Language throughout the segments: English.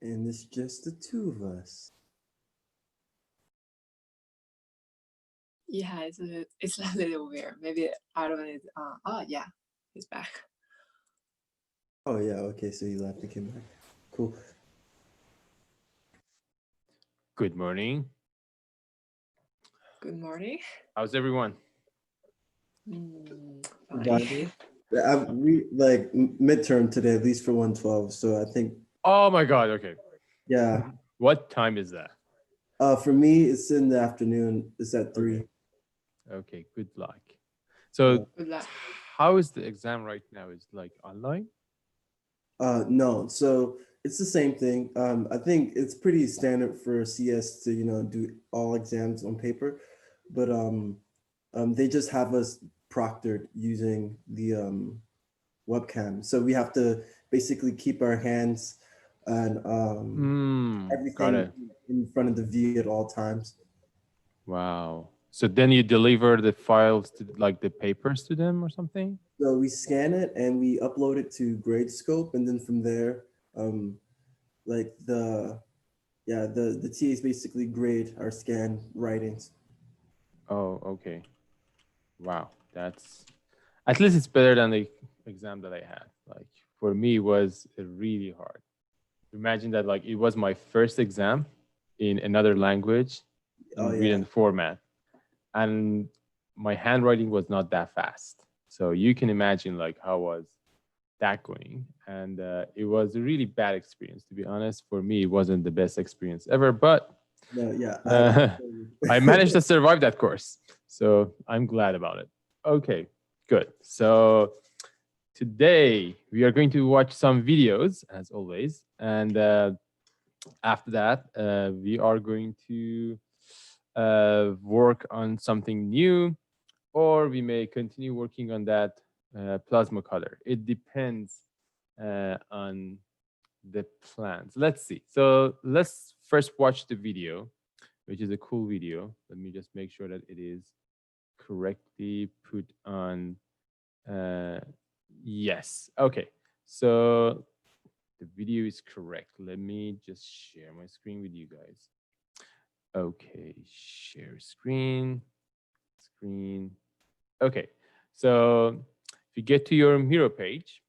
And it's just the two of us. Yeah, it's a little weird. Maybe Aaron is oh yeah, he's back. Oh yeah, okay, so you left and came back. Cool. Good morning. Good morning. How's everyone? Fine. We like midterm today, at least for 112. So I think Oh my God. Okay. yeah. What time is that? For me, it's in the afternoon. It's at 3. Okay. Good luck. So, Good luck. how is the exam right now? Is it like online? No, so it's the same thing. I think it's pretty standard for CS to do all exams on paper, but they just have us proctored using the webcam. So we have to basically keep our hands and Got everything it. in front of the view at all times. Wow. So then you deliver the files to like the papers to them or something? So we scan it and we upload it to Gradescope, and then from there, like the TAs basically grade our scan writings. Oh, okay. Wow. That's at least it's better than the exam that I had. Like for me, it was really hard. Imagine that like it was my first exam in another language Oh in yeah. written format, and my handwriting was not that fast. So you can imagine like how was that going, and it was a really bad experience. To be honest, for me, it wasn't the best experience ever, but No, yeah. I managed to survive that course, so I'm glad about it. Okay, good. So today we are going to watch some videos as always, and after that we are going to work on something new, or we may continue working on that plasma color. It depends on the plans. Let's see. So let's first watch the video, which is a cool video. Let me just make sure that it is correctly put on. Yes. Okay. So the video is correct. Let me just share my screen with you guys. Okay, share screen. Okay, so if you get to your Miro page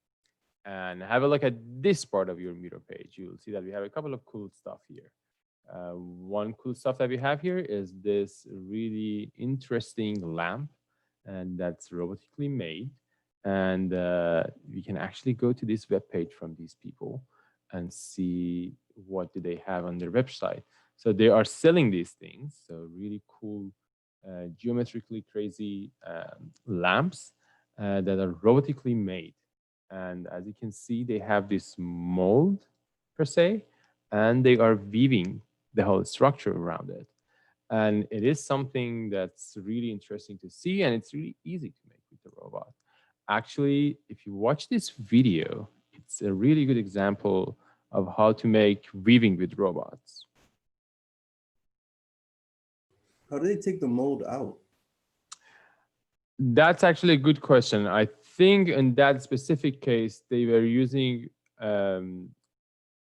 and have a look at this part of your Miro page, you'll see that we have a couple of cool stuff here. One cool stuff that we have here is this really interesting lamp, and that's robotically made. And we can actually go to this web page from these people and see what do they have on their website. So they are selling these things. So really cool, geometrically crazy lamps that are robotically made. And as you can see, they have this mold per se, and they are weaving the whole structure around it. And it is something that's really interesting to see, and it's really easy to make with the robot. Actually, if you watch this video, it's a really good example of how to make weaving with robots. How do they take the mold out? That's actually a good question. I think in that specific case, they were using, I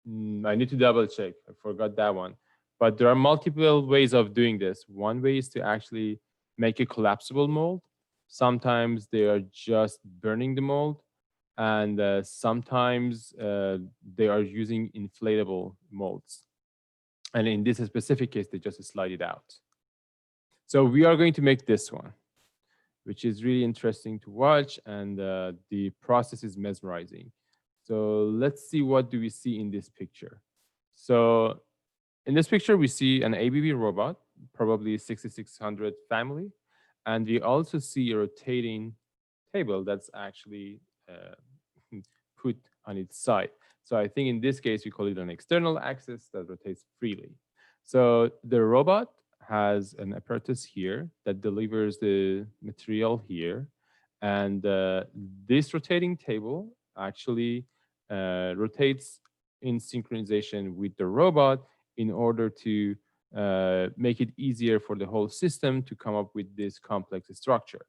need to double check. I forgot that one. But there are multiple ways of doing this. One way is to actually make a collapsible mold. Sometimes they are just burning the mold. And sometimes they are using inflatable molds. And in this specific case, they just slide it out. So we are going to make this one, which is really interesting to watch, and the process is mesmerizing. So let's see, what do we see in this picture? So in this picture, we see an ABB robot, probably 6600 family, and we also see a rotating table that's actually put on its side. So I think in this case, we call it an external axis that rotates freely. So the robot has an apparatus here that delivers the material here. And this rotating table actually rotates in synchronization with the robot in order to make it easier for the whole system to come up with this complex structure.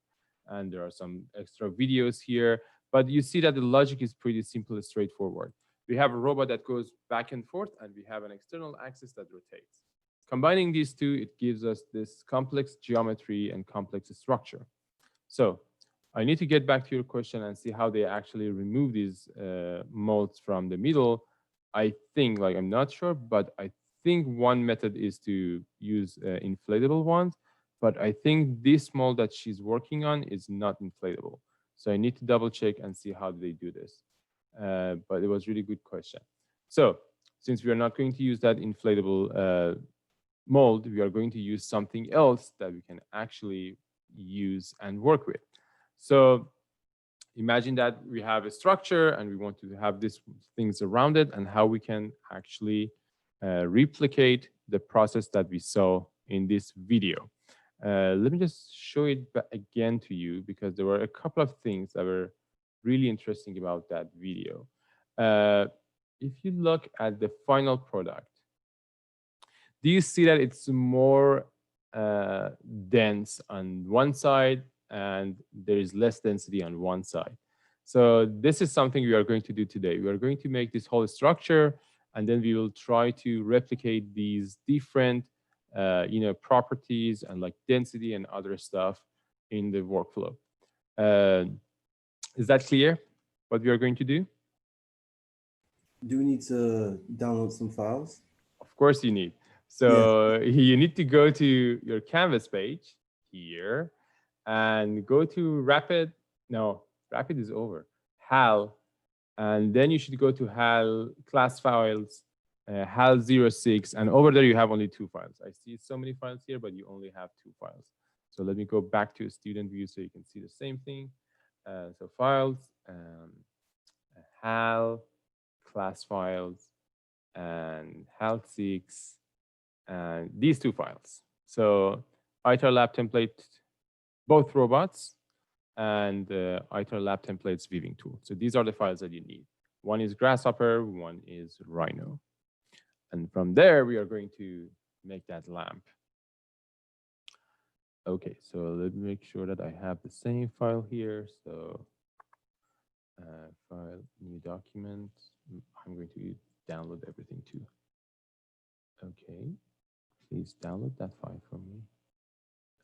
And there are some extra videos here, but you see that the logic is pretty simple and straightforward. We have a robot that goes back and forth, and we have an external axis that rotates. Combining these two, it gives us this complex geometry and complex structure. So I need to get back to your question and see how they actually remove these molds from the middle. I think, like, I'm not sure, but I think one method is to use inflatable ones. But I think this mold that she's working on is not inflatable. So I need to double check and see how they do this. But it was really good question. So since we are not going to use that inflatable mold, we are going to use something else that we can actually use and work with. So imagine that we have a structure and we want to have these things around it, and how we can actually replicate the process that we saw in this video. Let me just show it again to you, because there were a couple of things that were really interesting about that video. If you look at the final product, do you see that it's more dense on one side and there is less density on one side? So this is something we are going to do today. We are going to make this whole structure, and then we will try to replicate these different properties and like density and other stuff in the workflow. Is that clear what we are going to do? Do we need to download some files? Of course you need. So you need to go to your Canvas page here and go to Rapid. No, Rapid is over. HAL. And then you should go to HAL class files, HAL 06. And over there you have only 2 files. I see so many files here, but you only have 2 files. So let me go back to a student view so you can see the same thing. So files, HAL, class files, and HAL 6, and these 2 files. So ITAR lab template, both robots, and ITAR lab templates weaving tool. So these are the files that you need. One is Grasshopper, one is Rhino. And from there, we are going to make that lamp. Okay, so let me make sure that I have the same file here. So file, new document. I'm going to download everything too. Okay, please download that file for me.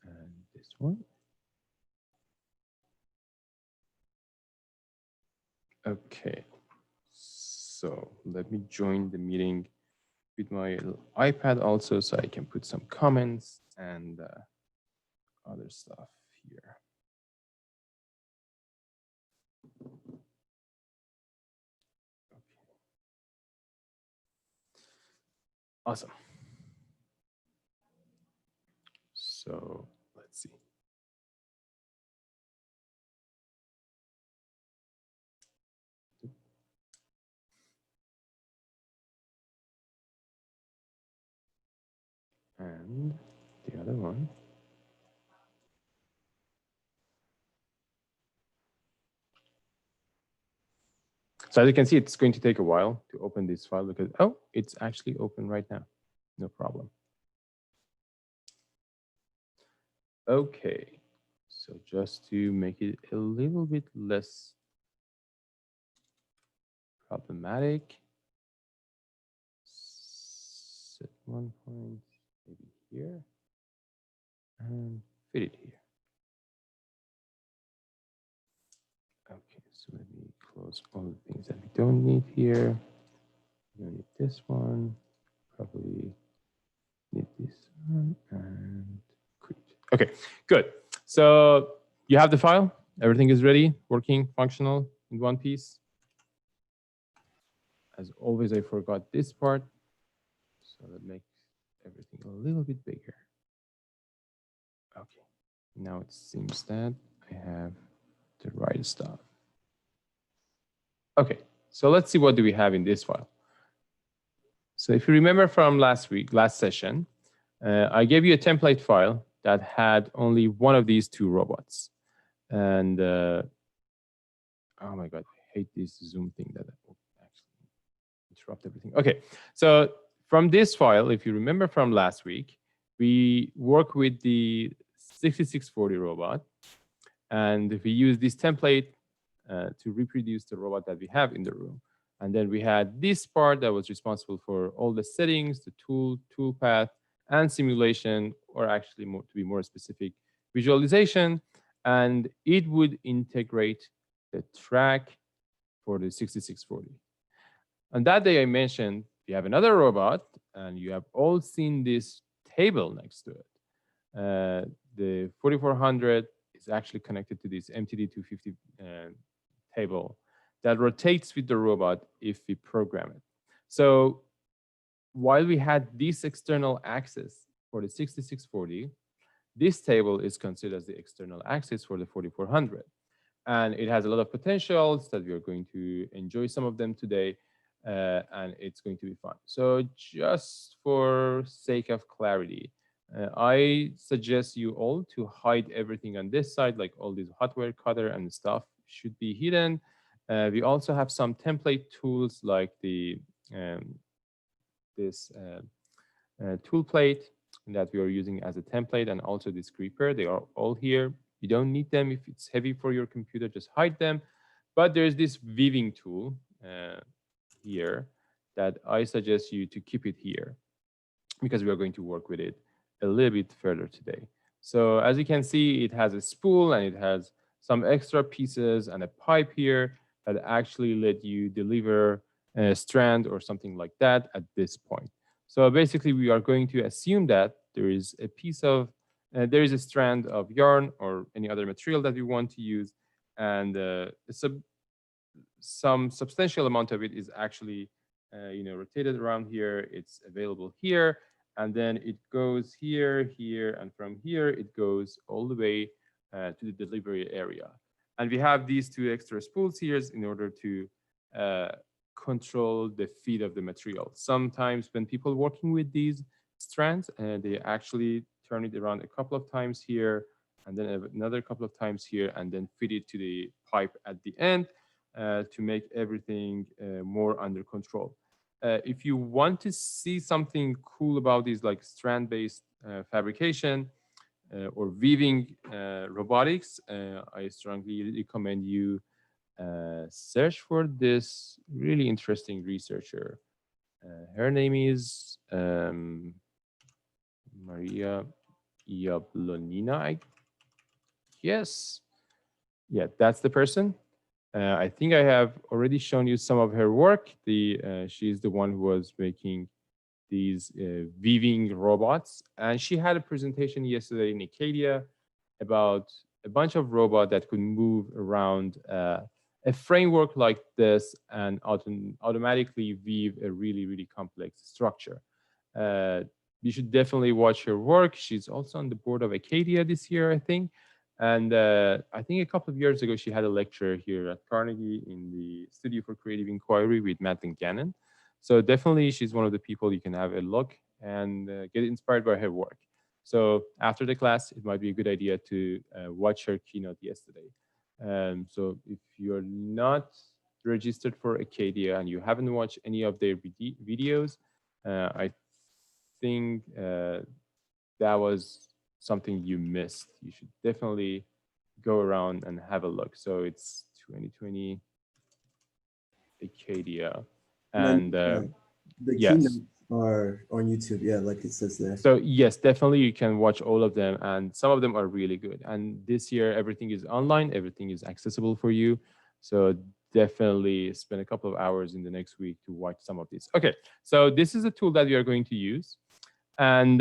And this one. Okay, so let me join the meeting with my iPad also, so I can put some comments and other stuff here. Okay. Awesome. So let's see. And the other one. So as you can see, it's going to take a while to open this file because, oh, it's actually open right now. No problem. Okay, so just to make it a little bit less problematic, set one point maybe here and fit it here. Okay, so let me close all the things that we don't need here. We don't need this one, probably need this one, and quit. Okay, good. So you have the file, everything is ready, working, functional in one piece. As always, I forgot this part. So that makes everything a little bit bigger. Okay, now it seems that I have the right stuff. Okay, so let's see what do we have in this file. So if you remember from last session, I gave you a template file that had only one of these 2 robots. And oh my God, I hate this Zoom thing that actually interrupt everything. Okay, so from this file, if you remember from last week, we work with the 6640 robot, and we use this template to reproduce the robot that we have in the room. And then we had this part that was responsible for all the settings, the tool path, and simulation, or actually more, to be more specific, visualization. And it would integrate the track for the 6640. On that day I mentioned, you have another robot, and you have all seen this table next to it. The 4400 is actually connected to this MTD250 table that rotates with the robot if we program it. So while we had this external axis for the 6640, this table is considered as the external axis for the 4400. And it has a lot of potentials that we are going to enjoy some of them today, and it's going to be fun. So just for sake of clarity, I suggest you all to hide everything on this side, like all these hardware cutter and stuff should be hidden. We also have some template tools like this tool plate that we are using as a template, and also this creeper. They are all here. You don't need them if it's heavy for your computer, just hide them. But there's this weaving tool here that I suggest you to keep it here, because we are going to work with it a little bit further today. So as you can see, it has a spool and it has some extra pieces and a pipe here that actually let you deliver a strand or something like that at this point. So basically, we are going to assume that there is a piece of, there is a strand of yarn or any other material that we want to use, and some substantial amount of it is actually, rotated around here. It's available here, and then it goes here, here, and from here it goes all the way to the delivery area. And we have these two extra spools here in order to control the feed of the material. Sometimes when people working with these strands, they actually turn it around a couple of times here, and then another couple of times here, and then feed it to the pipe at the end to make everything more under control. If you want to see something cool about these like strand-based fabrication or weaving robotics, I strongly recommend you search for this really interesting researcher. Her name is Maria Yablonina, I guess. Yeah, that's the person. I think I have already shown you some of her work. She's the one who was making these weaving robots. And she had a presentation yesterday in Acadia about a bunch of robots that could move around a framework like this and automatically weave a really, really complex structure. You should definitely watch her work. She's also on the board of Acadia this year, I think. And I think a couple of years ago, she had a lecture here at Carnegie in the Studio for Creative Inquiry with Madeline Gannon. So definitely, she's one of the people you can have a look and get inspired by her work. So after the class, it might be a good idea to watch her keynote yesterday. So if you're not registered for Acadia and you haven't watched any of their videos, I think that was something you missed. You should definitely go around and have a look. So it's 2020 Acadia. And the yes. keynotes are on YouTube. Yeah, like it says there. So yes, definitely you can watch all of them, and some of them are really good. And this year, everything is online, everything is accessible for you. So definitely spend a couple of hours in the next week to watch some of these. Okay, so this is a tool that we are going to use. And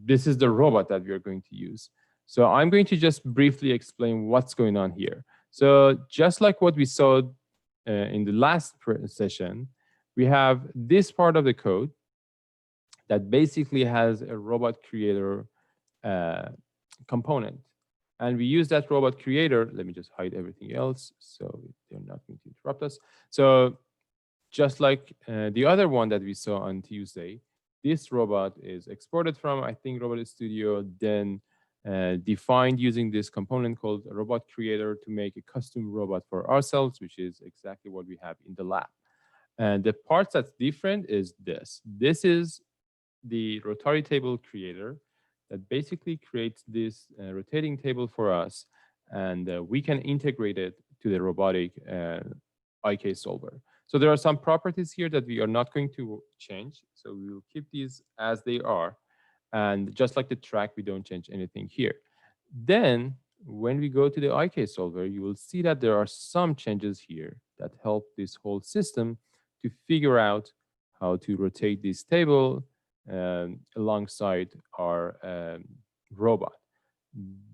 this is the robot that we are going to use. So I'm going to just briefly explain what's going on here. So just like what we saw in the last session, we have this part of the code that basically has a robot creator component. And we use that robot creator. Let me just hide everything else so they're not going to interrupt us. So just like the other one that we saw on Tuesday, this robot is exported from, I think, Robot Studio, then defined using this component called a robot creator to make a custom robot for ourselves, which is exactly what we have in the lab. And the part that's different is this. This is the Rotatory table creator that basically creates this rotating table for us, and we can integrate it to the robotic IK solver. So there are some properties here that we are not going to change. So we will keep these as they are. And just like the track, we don't change anything here. Then when we go to the IK solver, you will see that there are some changes here that help this whole system to figure out how to rotate this table alongside our robot.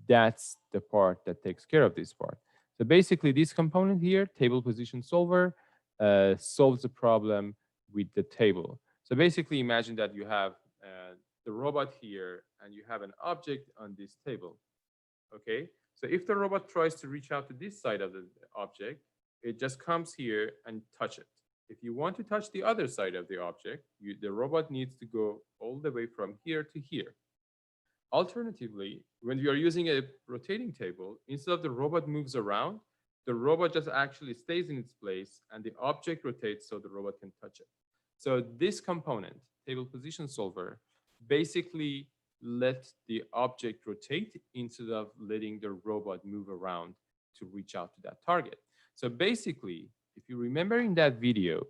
That's the part that takes care of this part. So basically, this component here, table position solver, solves the problem with the table. So basically, imagine that you have the robot here and you have an object on this table. Okay, so if the robot tries to reach out to this side of the object, it just comes here and touch it. If you want to touch the other side of the object, the robot needs to go all the way from here to here. Alternatively, when we are using a rotating table, instead of the robot moves around, the robot just actually stays in its place and the object rotates so the robot can touch it. So this component, table position solver, basically let the object rotate instead of letting the robot move around to reach out to that target. So basically, if you remember in that video,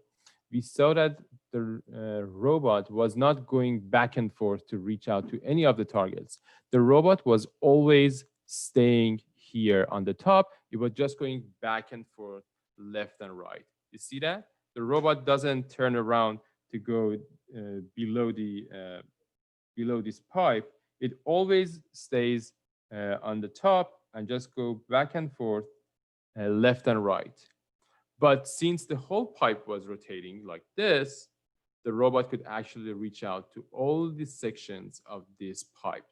we saw that the robot was not going back and forth to reach out to any of the targets. The robot was always staying here on the top. It was just going back and forth, left and right. You see that? The robot doesn't turn around to go below this pipe. It always stays on the top and just go back and forth, left and right. But since the whole pipe was rotating like this, the robot could actually reach out to all the sections of this pipe.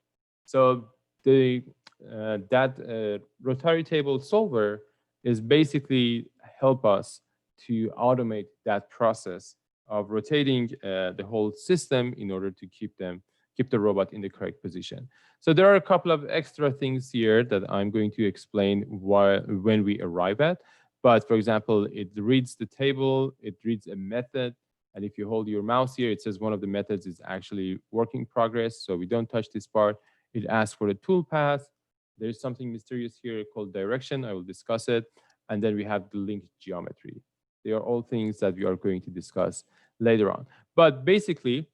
So that rotary table solver is basically help us to automate that process of rotating the whole system in order to keep the robot in the correct position. So there are a couple of extra things here that I'm going to explain when we arrive at. But for example, it reads the table, it reads a method, and if you hold your mouse here, it says one of the methods is actually work in progress, so we don't touch this part. It asks for the tool path. There's something mysterious here called direction. I will discuss it. And then we have the linked geometry. They are all things that we are going to discuss later on. But basically,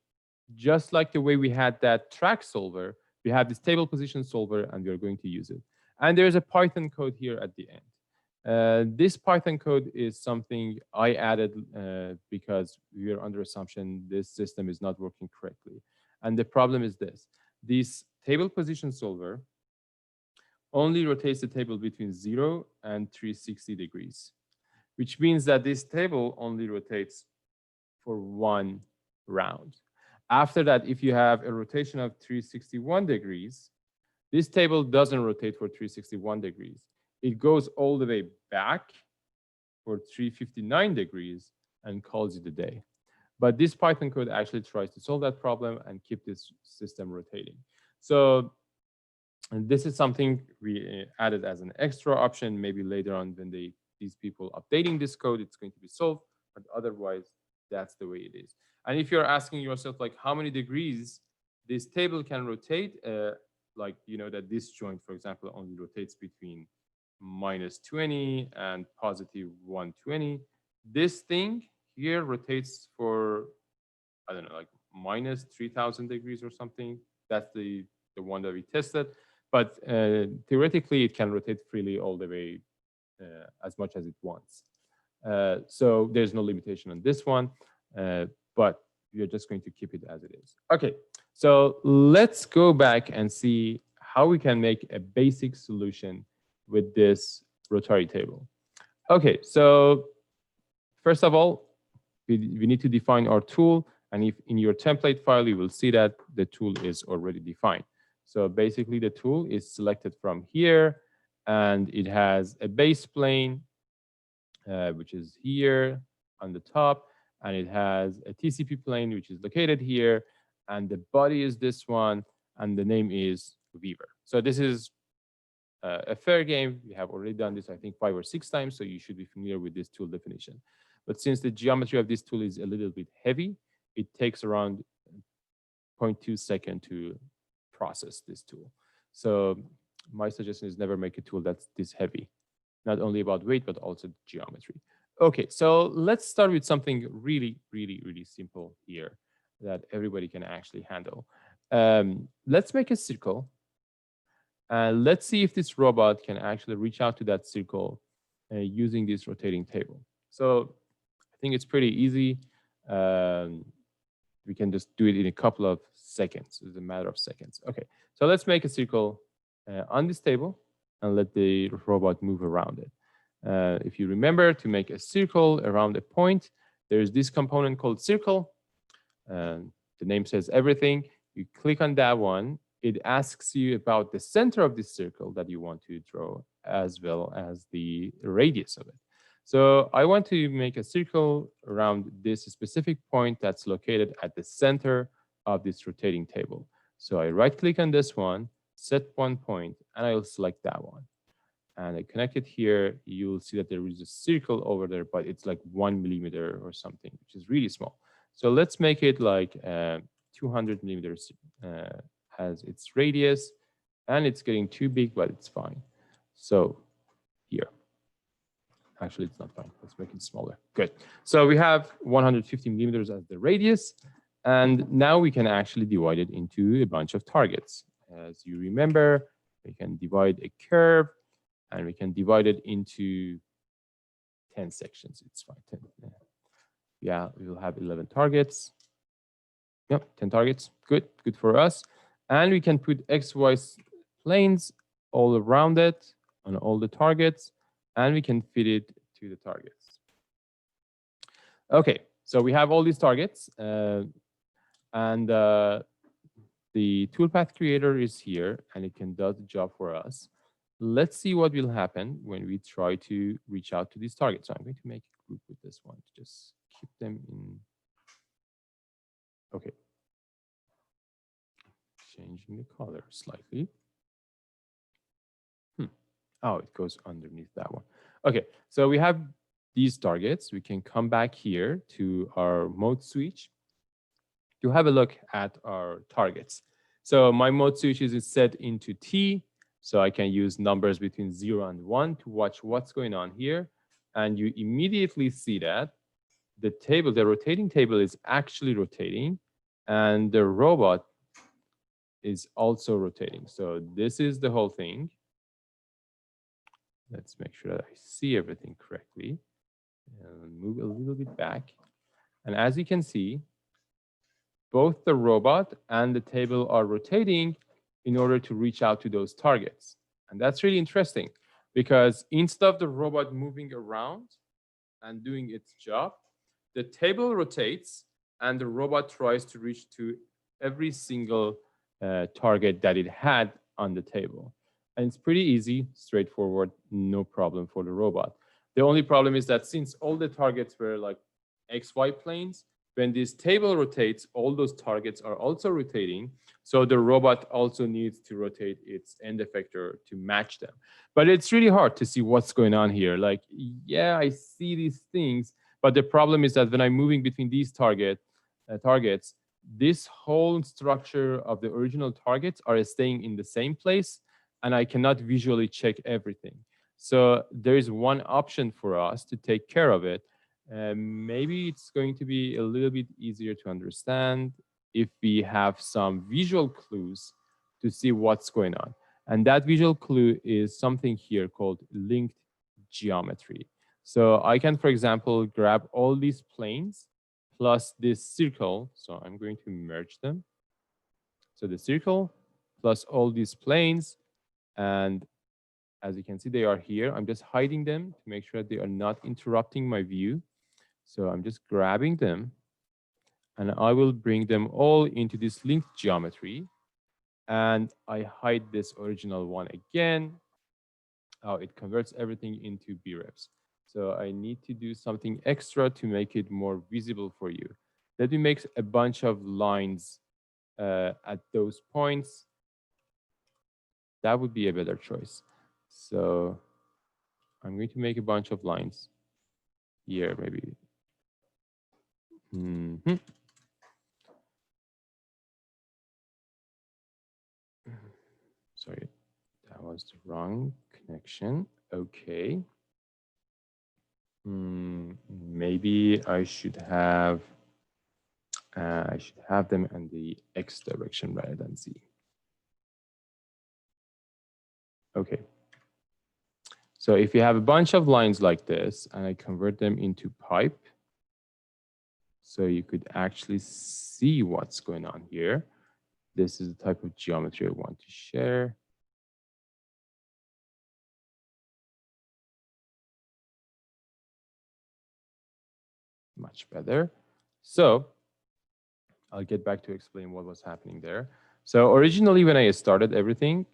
just like the way we had that track solver, we have this table position solver, and we are going to use it. And there's a Python code here at the end. This Python code is something I added because we are under assumption this system is not working correctly. And the problem is this table position solver only rotates the table between 0 and 360 degrees, which means that this table only rotates for one round. After that, if you have a rotation of 361 degrees, this table doesn't rotate for 361 degrees. It goes all the way back for 359 degrees and calls it a day. But this Python code actually tries to solve that problem and keep this system rotating. So this is something we added as an extra option. Maybe later on when these people updating this code, it's going to be solved. But otherwise, that's the way it is. And if you're asking yourself, like, how many degrees this table can rotate, like, you know, that this joint, for example, only rotates between -20 and +120. This thing here rotates for, I don't know, like -3000 degrees or something. That's the one that we tested. But theoretically, it can rotate freely all the way as much as it wants. So there's no limitation on this one, but we are just going to keep it as it is. Okay, so let's go back and see how we can make a basic solution with this rotary table. Okay, so first of all, we need to define our tool. And if in your template file, you will see that the tool is already defined. So basically, the tool is selected from here, and it has a base plane, which is here on the top, and it has a TCP plane, which is located here, and the body is this one, and the name is Weaver. So this is a fair game. We have already done this, I think, 5 or 6 times, so you should be familiar with this tool definition. But since the geometry of this tool is a little bit heavy, it takes around 0.2 seconds to process this tool. So my suggestion is never make a tool that's this heavy, not only about weight, but also geometry. Okay, so let's start with something really, really, really simple here that everybody can actually handle. Let's make a circle. And let's see if this robot can actually reach out to that circle using this rotating table. So I think it's pretty easy. Um, we can just do it in a couple of seconds. It's a matter of seconds. Okay, so let's make a circle on this table and let the robot move around it. If you remember, to make a circle around a point, there's this component called circle. The name says everything. You click on that one. It asks you about the center of this circle that you want to draw, as well as the radius of it. So I want to make a circle around this specific point that's located at the center of this rotating table. So I right click on this one, set one point, and I'll select that one. And I connect it here. You'll see that there is a circle over there, but it's like 1 millimeter or something, which is really small. So let's make it like 200 millimeters as its radius. And it's getting too big, but it's fine. So here. Actually, it's not fine. Let's make it smaller. Good. So we have 150 millimeters as the radius. And now we can actually divide it into a bunch of targets. As you remember, we can divide a curve and we can divide it into 10 sections. It's fine. 10, yeah, we will have 11 targets. Yep, 10 targets. Good for us. And we can put XY planes all around it on all the targets, and we can fit it to the targets. Okay, so we have all these targets, and the toolpath creator is here, and it can do the job for us. Let's see what will happen when we try to reach out to these targets. So I'm going to make a group with this one to just keep them in. Okay. Changing the color slightly. Oh, it goes underneath that one. Okay, so we have these targets. We can come back here to our mode switch to have a look at our targets. So my mode switch is set into T, so I can use numbers between 0 and 1 to watch what's going on here. And you immediately see that the table, the rotating table is actually rotating, and the robot is also rotating. So this is the whole thing. Let's make sure that I see everything correctly. And move a little bit back. And as you can see, both the robot and the table are rotating in order to reach out to those targets. And that's really interesting because instead of the robot moving around and doing its job, the table rotates and the robot tries to reach to every single target that it had on the table. And it's pretty easy, straightforward, no problem for the robot. The only problem is that since all the targets were like XY planes, when this table rotates, all those targets are also rotating. So the robot also needs to rotate its end effector to match them. But it's really hard to see what's going on here. Like, yeah, I see these things, but the problem is that when I'm moving between these targets, this whole structure of the original targets are staying in the same place, and I cannot visually check everything. So there is one option for us to take care of it. Maybe it's going to be a little bit easier to understand if we have some visual clues to see what's going on. And that visual clue is something here called linked geometry. So I can, for example, grab all these planes plus this circle. So I'm going to merge them. So the circle plus all these planes, and as you can see, they are here. I'm just hiding them to make sure that they are not interrupting my view. So I'm just grabbing them, and I will bring them all into this linked geometry. And I hide this original one again. Oh, it converts everything into BREFs. So I need to do something extra to make it more visible for you. Let me make a bunch of lines at those points. That would be a better choice. So I'm going to make a bunch of lines here, maybe. Sorry, that was the wrong connection. Okay. Maybe I should have them in the X direction rather than Z. Okay. So if you have a bunch of lines like this and I convert them into pipe, so you could actually see what's going on here. This is the type of geometry I want to share. Much better. So I'll get back to explain what was happening there. So originally when I started everything,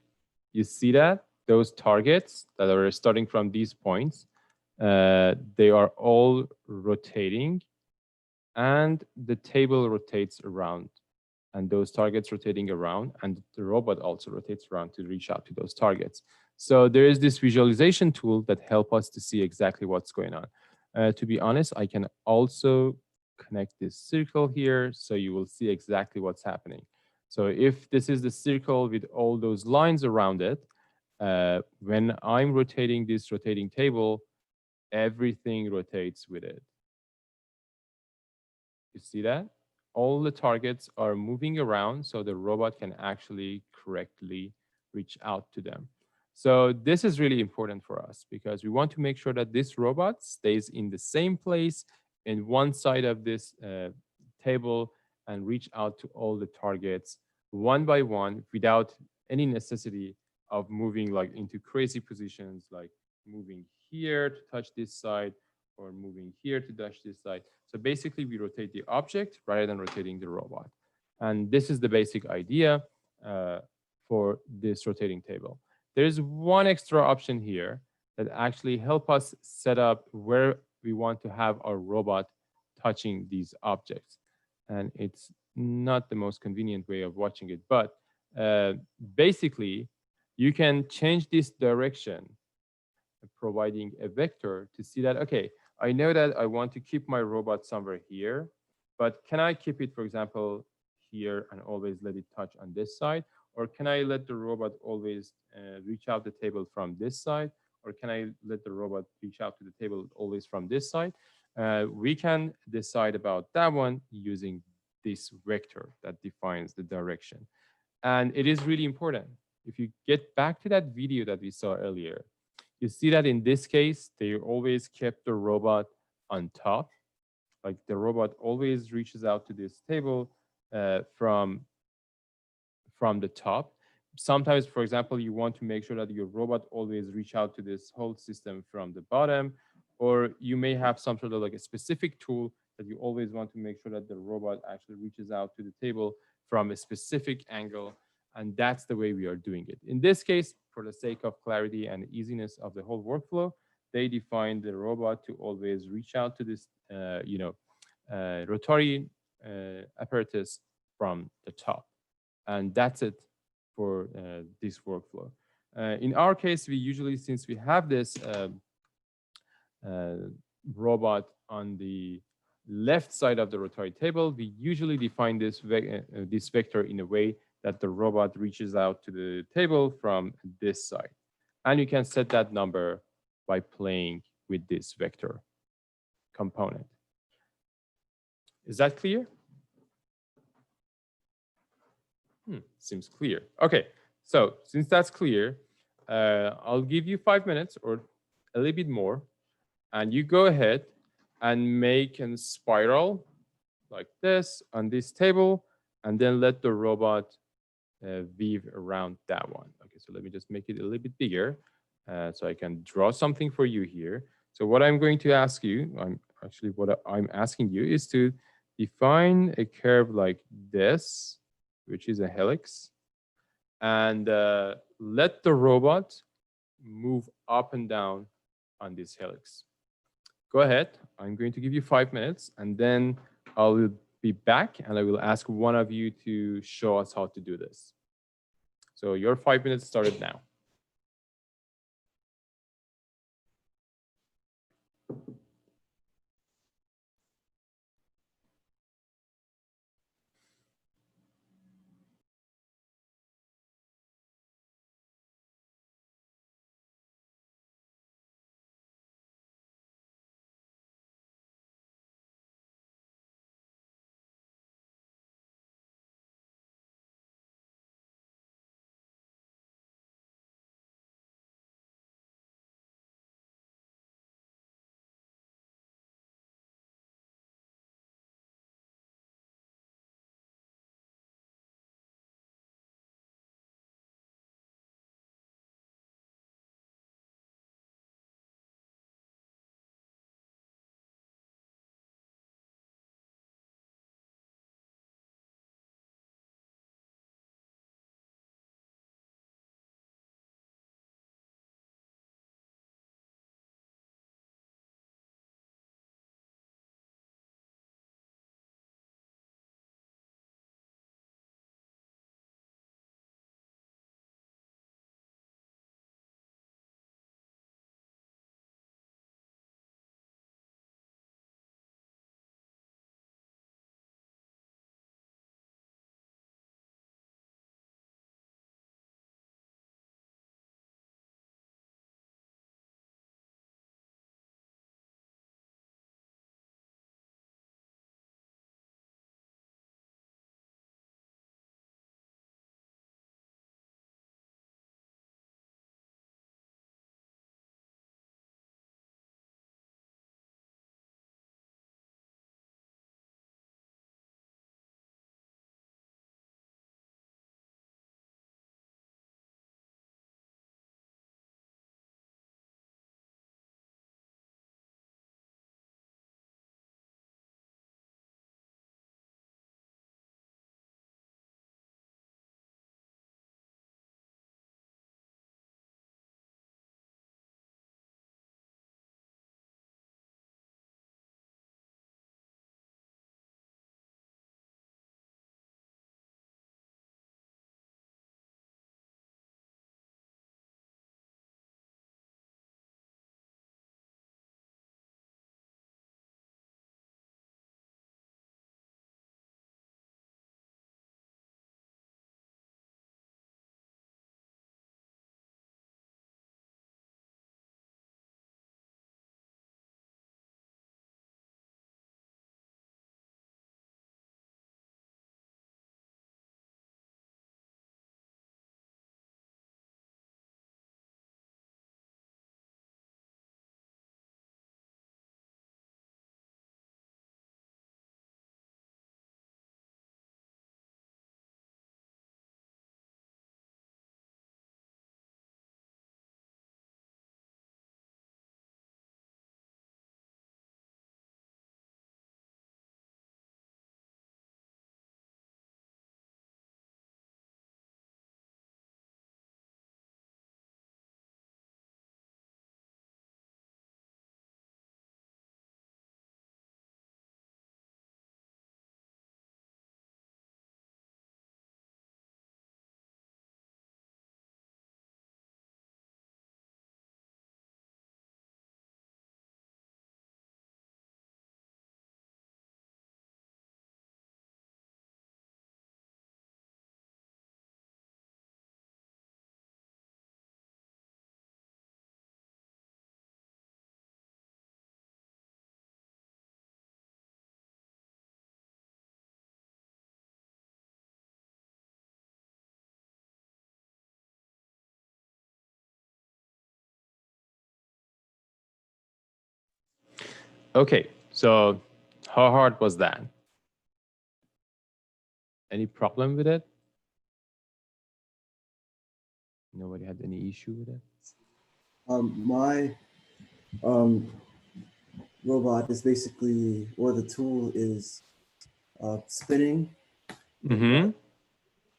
you see that those targets that are starting from these points, they are all rotating and the table rotates around and those targets rotating around and the robot also rotates around to reach out to those targets. So there is this visualization tool that help us to see exactly what's going on. To be honest, I can also connect this circle here so you will see exactly what's happening. So if this is the circle with all those lines around it, when I'm rotating this rotating table, everything rotates with it. You see that? All the targets are moving around so the robot can actually correctly reach out to them. So this is really important for us because we want to make sure that this robot stays in the same place in one side of this table and reach out to all the targets one by one without any necessity of moving like into crazy positions, like moving here to touch this side or moving here to touch this side. So basically we rotate the object rather than rotating the robot. And this is the basic idea for this rotating table. There's one extra option here that actually help us set up where we want to have our robot touching these objects. And it's not the most convenient way of watching it, but basically you can change this direction providing a vector to see that, okay, I know that I want to keep my robot somewhere here, but can I keep it, for example, here and always let it touch on this side? Or can I let the robot always reach out the table from this side? Or can I let the robot reach out to the table always from this side? We can decide about that one using this vector that defines the direction. And it is really important. If you get back to that video that we saw earlier, you see that in this case, they always kept the robot on top. Like the robot always reaches out to this table from the top. Sometimes, for example, you want to make sure that your robot always reach out to this whole system from the bottom, or you may have some sort of like a specific tool that you always want to make sure that the robot actually reaches out to the table from a specific angle. And that's the way we are doing it. In this case, for the sake of clarity and easiness of the whole workflow, they define the robot to always reach out to this, rotary apparatus from the top. And that's it for this workflow. In our case, we usually, since we have this robot on the left side of the rotary table, we usually define this vector in a way that the robot reaches out to the table from this side. And you can set that number by playing with this vector component. Is that clear? Seems clear. Okay, so since that's clear, I'll give you 5 minutes or a little bit more, and you go ahead and make a spiral like this on this table, and then let the robot weave around that one. Okay, so let me just make it a little bit bigger so I can draw something for you here. So what I'm going to ask you, what I'm asking you is to define a curve like this, which is a helix, and let the robot move up and down on this helix. Go ahead. I'm going to give you 5 minutes, and then I will be back, and I will ask one of you to show us how to do this. So your 5 minutes started now. Okay, so how hard was that? Any problem with it? Nobody had any issue with it? My robot is basically, or the tool is spinning, Mm-hmm. but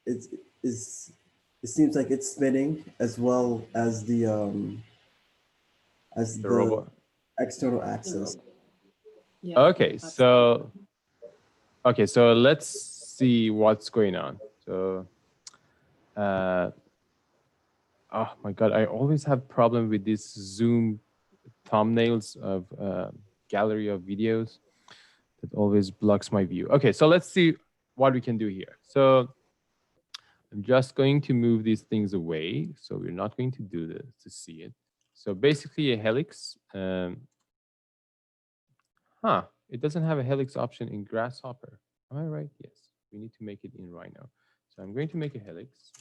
it's is it seems like it's spinning as well as The the robot. external The axis. robot. Yeah. Okay, that's so let's see what's going on. So, oh my God, I always have problem with this Zoom thumbnails of gallery of videos that always blocks my view. Okay, so let's see what we can do here. So I'm just going to move these things away. So we're not going to do this to see it. So basically a helix, it doesn't have a helix option in Grasshopper. Am I right? Yes, we need to make it in Rhino. So I'm going to make a helix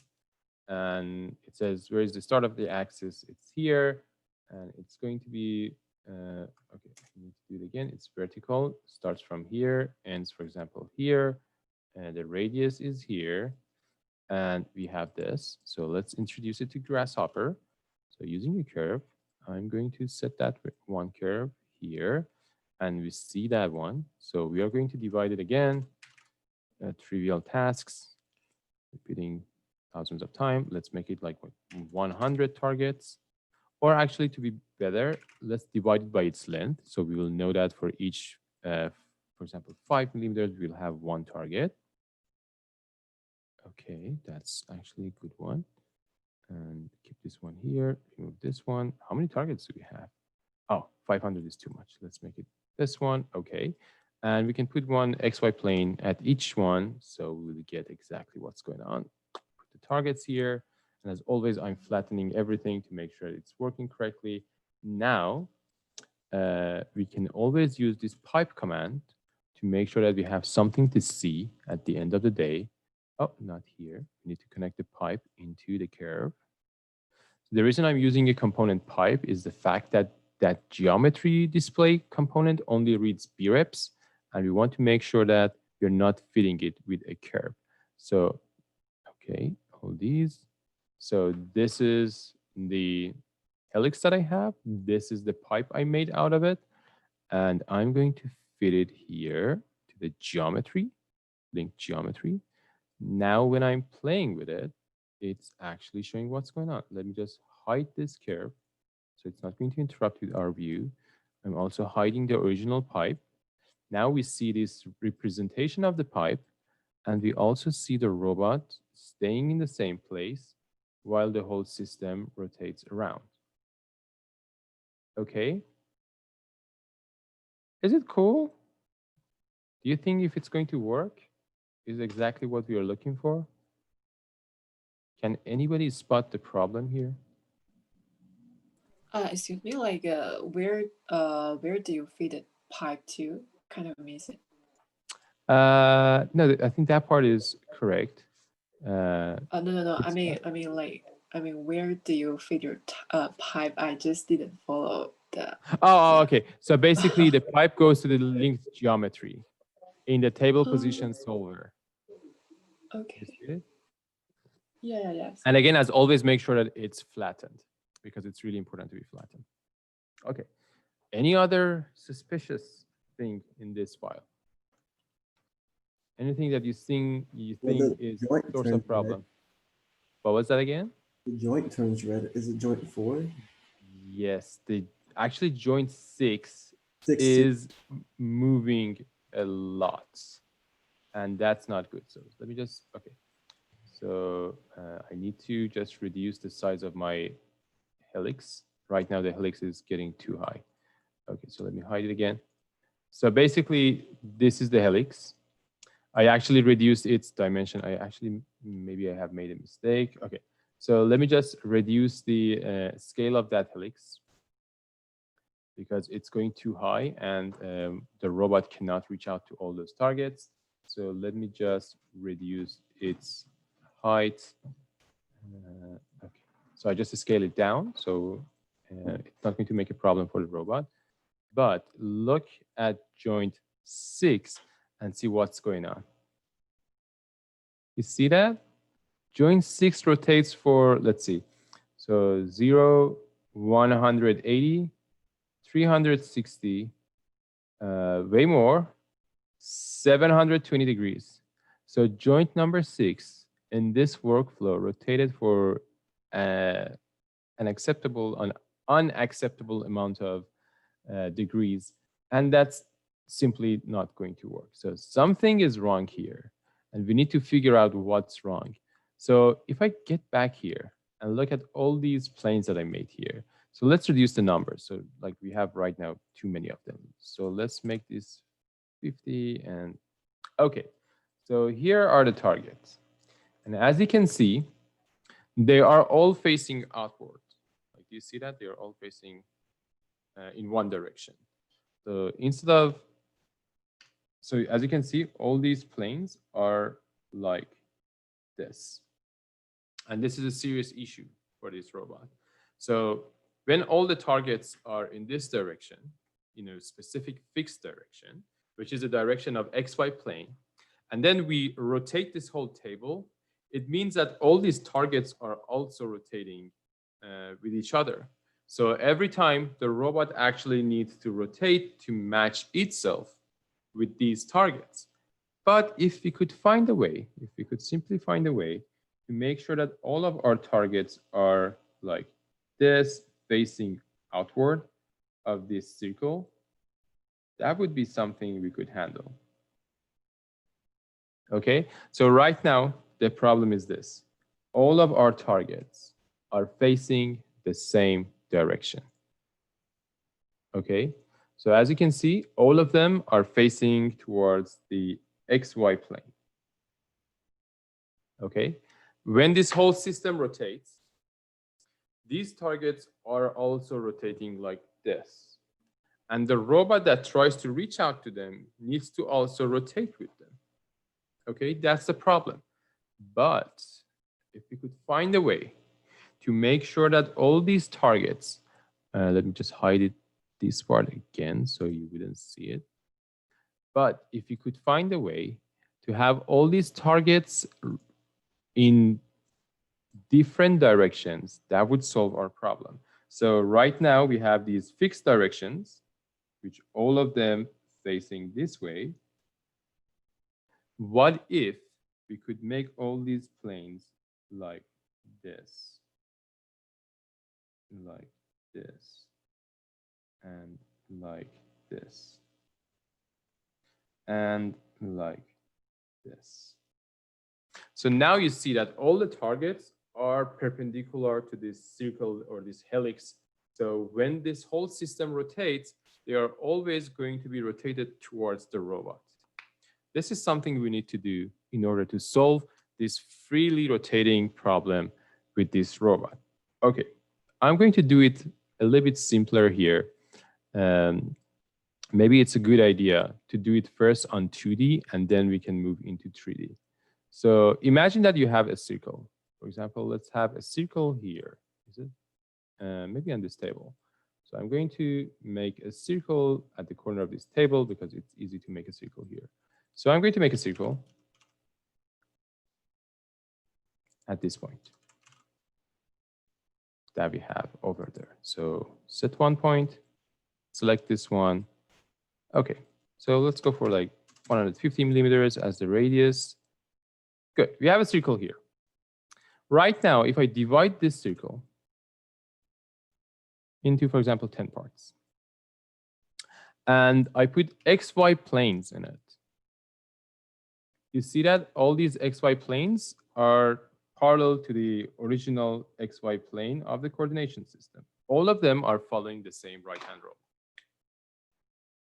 and it says, where is the start of the axis? It's here and it's going to be, okay, I need to do it again. It's vertical, starts from here, ends, for example, here, and the radius is here. And we have this. So let's introduce it to Grasshopper. So using a curve, I'm going to set that one curve here. And we see that one. So we are going to divide it again. Trivial tasks, repeating thousands of times. Let's make it like 100 targets. Or actually, to be better, let's divide it by its length. So we will know that for each, for example, 5 millimeters, we'll have one target. Okay, that's actually a good one. And keep this one here, remove this one. How many targets do we have? Oh, 500 is too much. Let's make it this one. Okay. And we can put one XY plane at each one. So we will get exactly what's going on. Put the targets here. And as always, I'm flattening everything to make sure it's working correctly. Now, we can always use this pipe command to make sure that we have something to see at the end of the day. Oh, not here. We need to connect the pipe into the curve. The reason I'm using a component pipe is the fact that that geometry display component only reads breps, and we want to make sure that you're not fitting it with a curve. So, okay, all these. So this is the helix that I have. This is the pipe I made out of it. And I'm going to fit it here to the geometry, link geometry. Now, when I'm playing with it, it's actually showing what's going on. Let me just hide this curve so it's not going to interrupt with our view. I'm also hiding the original pipe. Now we see this representation of the pipe, and we also see the robot staying in the same place while the whole system rotates around. Okay. Is it cool? Do you think if it's going to work, is exactly what we are looking for? Can anybody spot the problem here? Excuse me, like where do you feed the pipe to? Kind of miss it. No, I think that part is correct. No. I mean, where do you feed your pipe? I just didn't follow the. Oh, Yeah. okay. So basically, the pipe goes to the linked geometry in the table position solver. Okay. You see it? Yeah. And again, as always, make sure that it's flattened because it's really important to be flattened. Okay. Any other suspicious thing in this file? Anything that you think is source of problem? What was that again? The joint turns red. Is it joint 4? Yes, the actually joint 6 6 is moving a lot, and that's not good. So let me just, okay. So I need to just reduce the size of my helix. Right now the helix is getting too high. Okay, so let me hide it again. So basically, this is the helix. I actually reduced its dimension. Maybe I have made a mistake. Okay, so let me just reduce the scale of that helix because it's going too high and the robot cannot reach out to all those targets. So let me just reduce its height. Okay, so I just scale it down. So it's not going to make a problem for the robot. But look at joint 6 and see what's going on. You see that? Joint 6 rotates for, let's see, so 0, 180, 360, way more, 720 degrees. So joint number 6 in this workflow rotated for an unacceptable amount of degrees, and that's simply not going to work. So something is wrong here, and we need to figure out what's wrong. So if I get back here and look at all these planes that I made here, so let's reduce the numbers. So like we have right now too many of them. So let's make this 50 and okay. So here are the targets. And as you can see, they are all facing outward. Like, do you see that? They are all facing in one direction. So instead of, so as you can see, all these planes are like this. And this is a serious issue for this robot. So when all the targets are in this direction, specific fixed direction, which is the direction of XY plane, and then we rotate this whole table, it means that all these targets are also rotating with each other. So every time the robot actually needs to rotate to match itself with these targets. But if we could find a way, if we could simply find a way to make sure that all of our targets are like this, facing outward of this circle, that would be something we could handle. Okay, so right now, the problem is this. All of our targets are facing the same direction. Okay, so as you can see, all of them are facing towards the XY plane. Okay, when this whole system rotates, these targets are also rotating like this. And the robot that tries to reach out to them needs to also rotate with them. Okay, that's the problem. But if we could find a way to make sure that all these targets, let me just hide it, this part again so you wouldn't see it. But if you could find a way to have all these targets in different directions, that would solve our problem. So right now we have these fixed directions, which all of them facing this way. What if we could make all these planes like this, like this, and like this, and like this? So now you see that all the targets are perpendicular to this circle or this helix. So when this whole system rotates, they are always going to be rotated towards the robot. This is something we need to do in order to solve this freely rotating problem with this robot. Okay, I'm going to do it a little bit simpler here. Maybe it's a good idea to do it first on 2D and then we can move into 3D. So imagine that you have a circle. For example, let's have a circle here. Is it? Maybe on this table. So I'm going to make a circle at the corner of this table because it's easy to make a circle here. So I'm going to make a circle at this point that we have over there. So set one point, select this one. Okay, so let's go for like 150 millimeters as the radius. Good, we have a circle here. Right now, if I divide this circle into, for example, 10 parts, and I put XY planes in it, you see that all these XY planes are parallel to the original XY plane of the coordination system. All of them are following the same right-hand rule.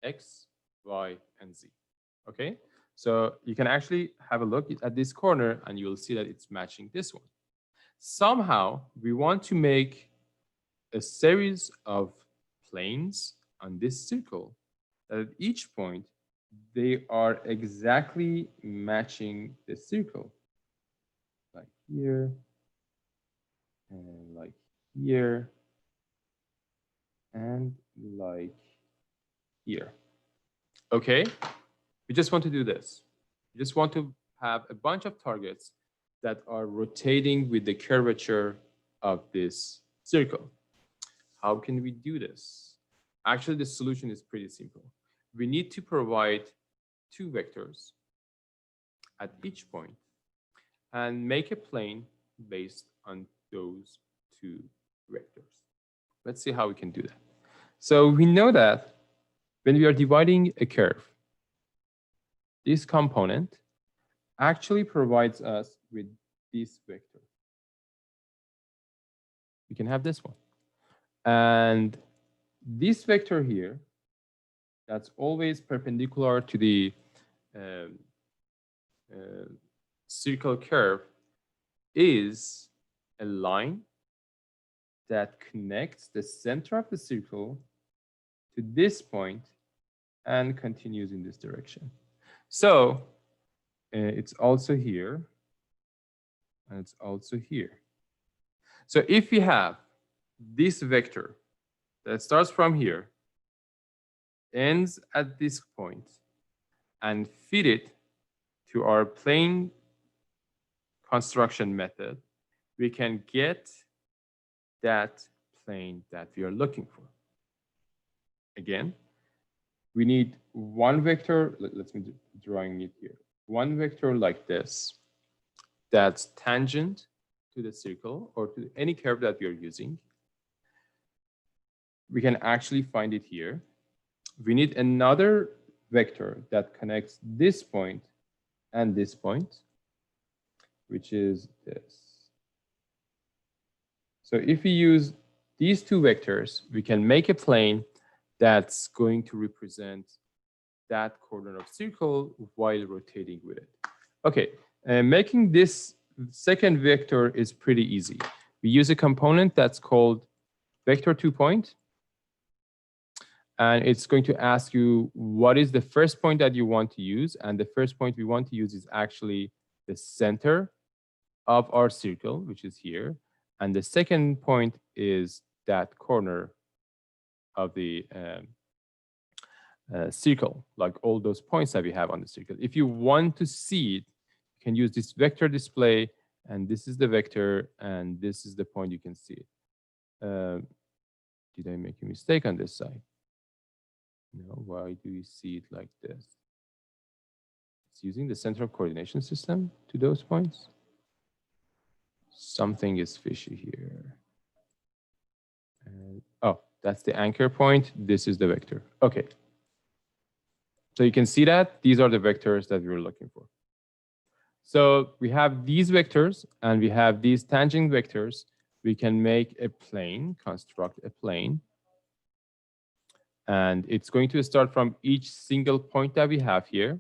X, Y, and Z. Okay, so you can actually have a look at this corner and you'll see that it's matching this one. Somehow, we want to make a series of planes on this circle that at each point, they are exactly matching the circle. Like here, and like here, and like here. Okay, we just want to do this. We just want to have a bunch of targets that are rotating with the curvature of this circle. How can we do this? Actually, the solution is pretty simple. We need to provide two vectors at each point and make a plane based on those two vectors. Let's see how we can do that. So we know that when we are dividing a curve, this component actually provides us with this vector. We can have this one. And this vector here, that's always perpendicular to the circle curve, is a line that connects the center of the circle to this point and continues in this direction. So it's also here, and it's also here. So if we have this vector that starts from here, ends at this point, and feed it to our plane construction method, we can get that plane that we are looking for. Again, we need one vector, let's me drawing it here. One vector like this that's tangent to the circle or to any curve that we are using. We can actually find it here. We need another vector that connects this point and this point, which is this. So if we use these two vectors, we can make a plane that's going to represent that corner of circle while rotating with it. Okay, making this second vector is pretty easy. We use a component that's called vector 2-point. And it's going to ask you what is the first point that you want to use. And the first point we want to use is actually the center of our circle, which is here. And the second point is that corner of the circle, like all those points that we have on the circle. If you want to see it, you can use this vector display, and this is the vector, and this is the point you can see it. Did I make a mistake on this side? No, why do you see it like this? It's using the center of coordination system to those points. Something is fishy here. And, oh, that's the anchor point. This is the vector. Okay. So you can see that these are the vectors that we were looking for. So we have these vectors and we have these tangent vectors. We can make a plane, construct a plane. And it's going to start from each single point that we have here.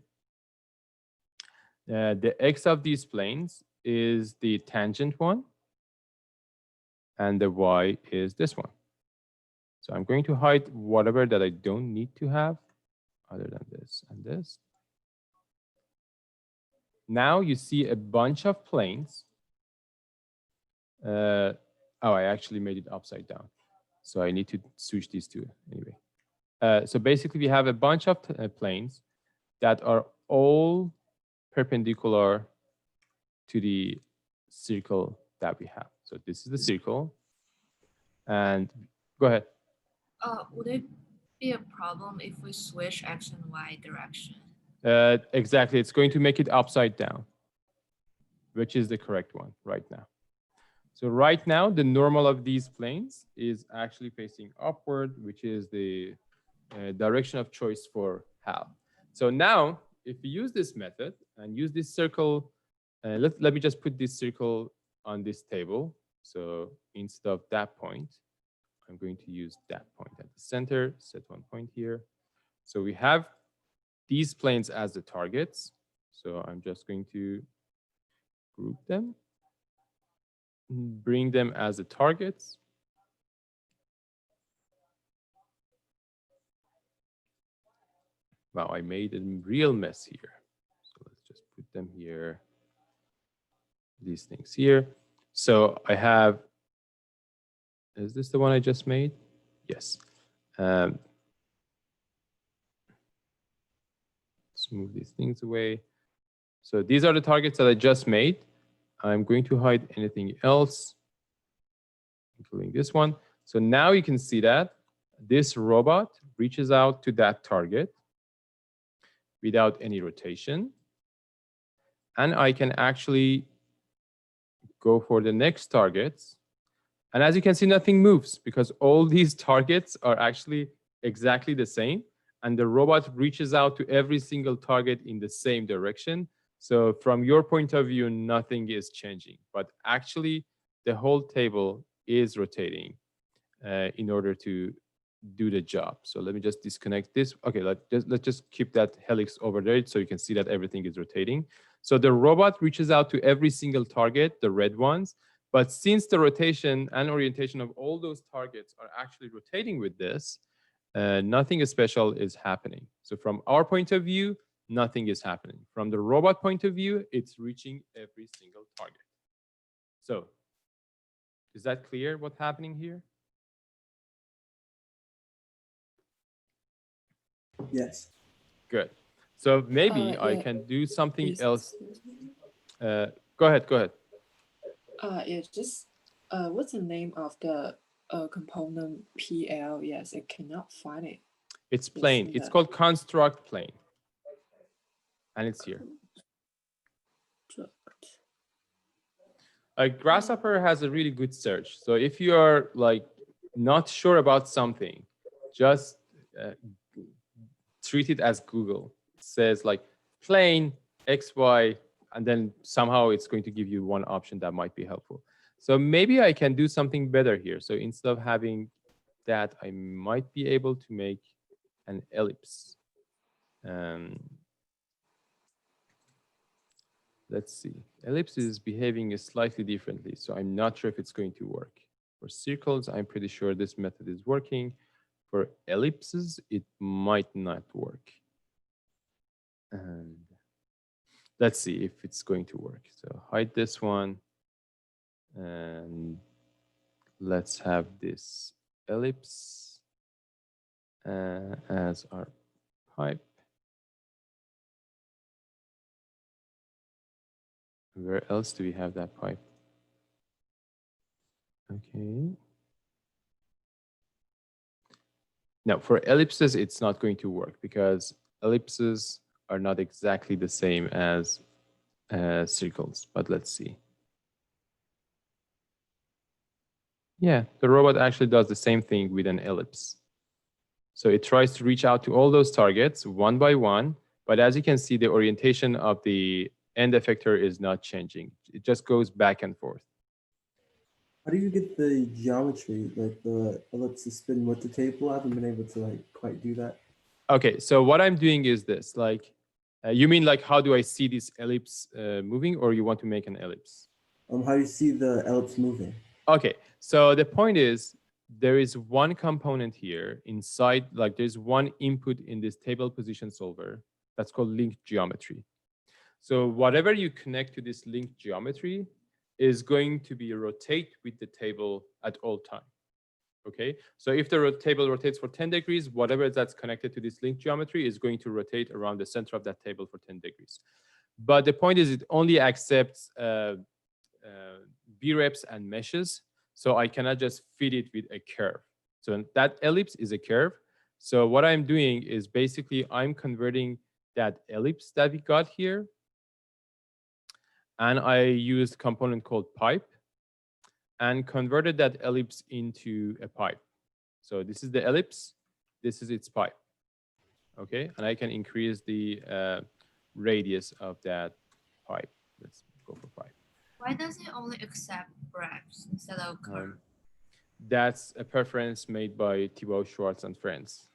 The x of these planes is the tangent one. And the y is this one. So I'm going to hide whatever that I don't need to have other than this and this. Now you see a bunch of planes. Oh, I actually made it upside down. So I need to switch these two anyway. So basically we have a bunch of planes that are all perpendicular to the circle that we have. So this is the circle. And go ahead. Would it be a problem if we switch X and Y direction? Exactly, it's going to make it upside down, which is the correct one right now. So right now, the normal of these planes is actually facing upward, which is the direction of choice for HAL. So now, if we use this method and use this circle, let me just put this circle on this table. So instead of that point, I'm going to use that point at the center, set one point here. So we have these planes as the targets. So I'm just going to group them, bring them as the targets. Wow, I made a real mess here. So let's just put them here, these things here. So I have, is this the one I just made? Yes. Let's move these things away. So these are the targets that I just made. I'm going to hide anything else, including this one. So now you can see that this robot reaches out to that target without any rotation. And I can actually go for the next targets. And as you can see, nothing moves because all these targets are actually exactly the same. And the robot reaches out to every single target in the same direction. So from your point of view, nothing is changing. But actually, the whole table is rotating in order to do the job. So let me just disconnect this. Okay, let's just keep that helix over there so you can see that everything is rotating. So the robot reaches out to every single target, the red ones. But since the rotation and orientation of all those targets are actually rotating with this, nothing special is happening. So from our point of view, nothing is happening. From the robot point of view, it's reaching every single target. So is that clear what's happening here? Yes. Good. So maybe I Yeah. can do something Is- else. Go ahead. Yeah, just what's the name of the component PL? Yes, I cannot find it. It's plane. It's called construct plane. And it's here. Grasshopper has a really good search. So if you are like not sure about something, just treat it as Google. It says like plane XY, and then somehow it's going to give you one option that might be helpful. So maybe I can do something better here. So instead of having that, I might be able to make an ellipse. Let's see. Ellipse is behaving slightly differently, so I'm not sure if it's going to work. For circles, I'm pretty sure this method is working. For ellipses, it might not work. And let's see if it's going to work. So hide this one. And let's have this ellipse as our pipe. Where else do we have that pipe? Okay. Now for ellipses, it's not going to work because ellipses are not exactly the same as circles, but let's see. Yeah, the robot actually does the same thing with an ellipse. So it tries to reach out to all those targets one by one, but as you can see, the orientation of the end effector is not changing. It just goes back and forth. How do you get the geometry, like the ellipse spin with the table? I haven't been able to like quite do that. Okay, so what I'm doing is this, like, you mean like, how do I see this ellipse moving, or you want to make an ellipse? How do you see the ellipse moving? Okay, so the point is, there is one component here inside, like there's one input in this table position solver that's called linked geometry. So whatever you connect to this linked geometry is going to be rotate with the table at all time. Okay, so if the table rotates for 10 degrees, whatever that's connected to this linked geometry is going to rotate around the center of that table for 10 degrees. But the point is, it only accepts B-reps and meshes, so I cannot just feed it with a curve. So that ellipse is a curve. So what I'm doing is basically I'm converting that ellipse that we got here, and I used a component called pipe and converted that ellipse into a pipe. So this is the ellipse, this is its pipe. Okay, and I can increase the radius of that pipe. Let's go for pipe. Why does it only accept reps instead of curve? That's a preference made by Thibaut Schwartz and friends.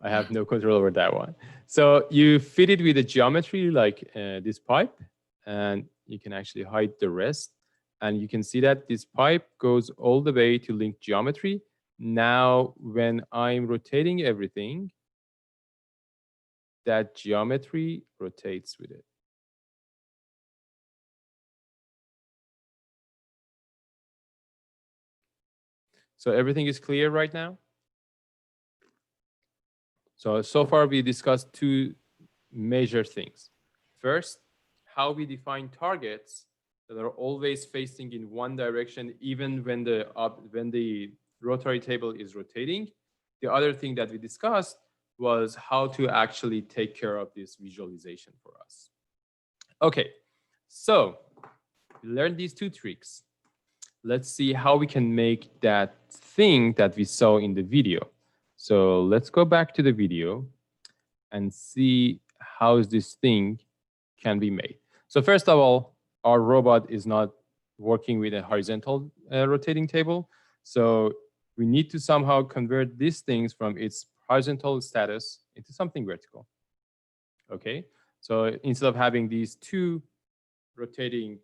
I have no control over that one. So you fit it with a geometry like this pipe, and you can actually hide the rest. And you can see that this pipe goes all the way to linked geometry. Now, when I'm rotating everything, that geometry rotates with it. So everything is clear right now? So far we discussed two major things. First, how we define targets that are always facing in one direction, even when the rotary table is rotating. The other thing that we discussed was how to actually take care of this visualization for us. Okay, so we learned these two tricks. Let's see how we can make that thing that we saw in the video. So let's go back to the video and see how this thing can be made. So first of all, our robot is not working with a horizontal rotating table. So we need to somehow convert these things from its horizontal status into something vertical. Okay, so instead of having these two rotating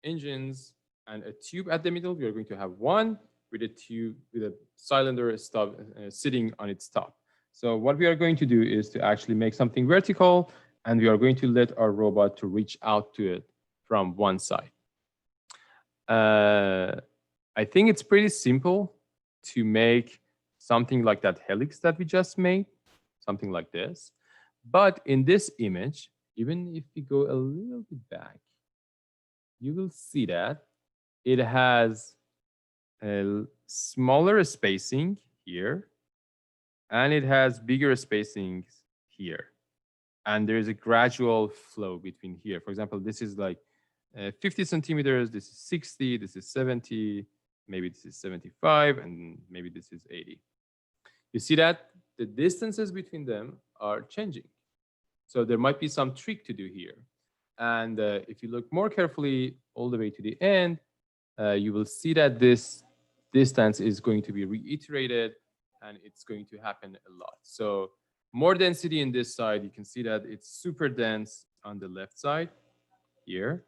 engines and a tube at the middle, we are going to have one with a tube with a cylinder stub sitting on its top. So what we are going to do is to actually make something vertical, and we are going to let our robot to reach out to it from one side. I think it's pretty simple to make something like that helix that we just made, something like this. But in this image, even if we go a little bit back, you will see that it has a smaller spacing here, and it has bigger spacings here. And there is a gradual flow between here. For example, this is like 50 centimeters, this is 60, this is 70, maybe this is 75, and maybe this is 80. You see that the distances between them are changing. So there might be some trick to do here. And if you look more carefully all the way to the end, you will see that this distance is going to be reiterated, and it's going to happen a lot. So more density in this side, you can see that it's super dense on the left side here,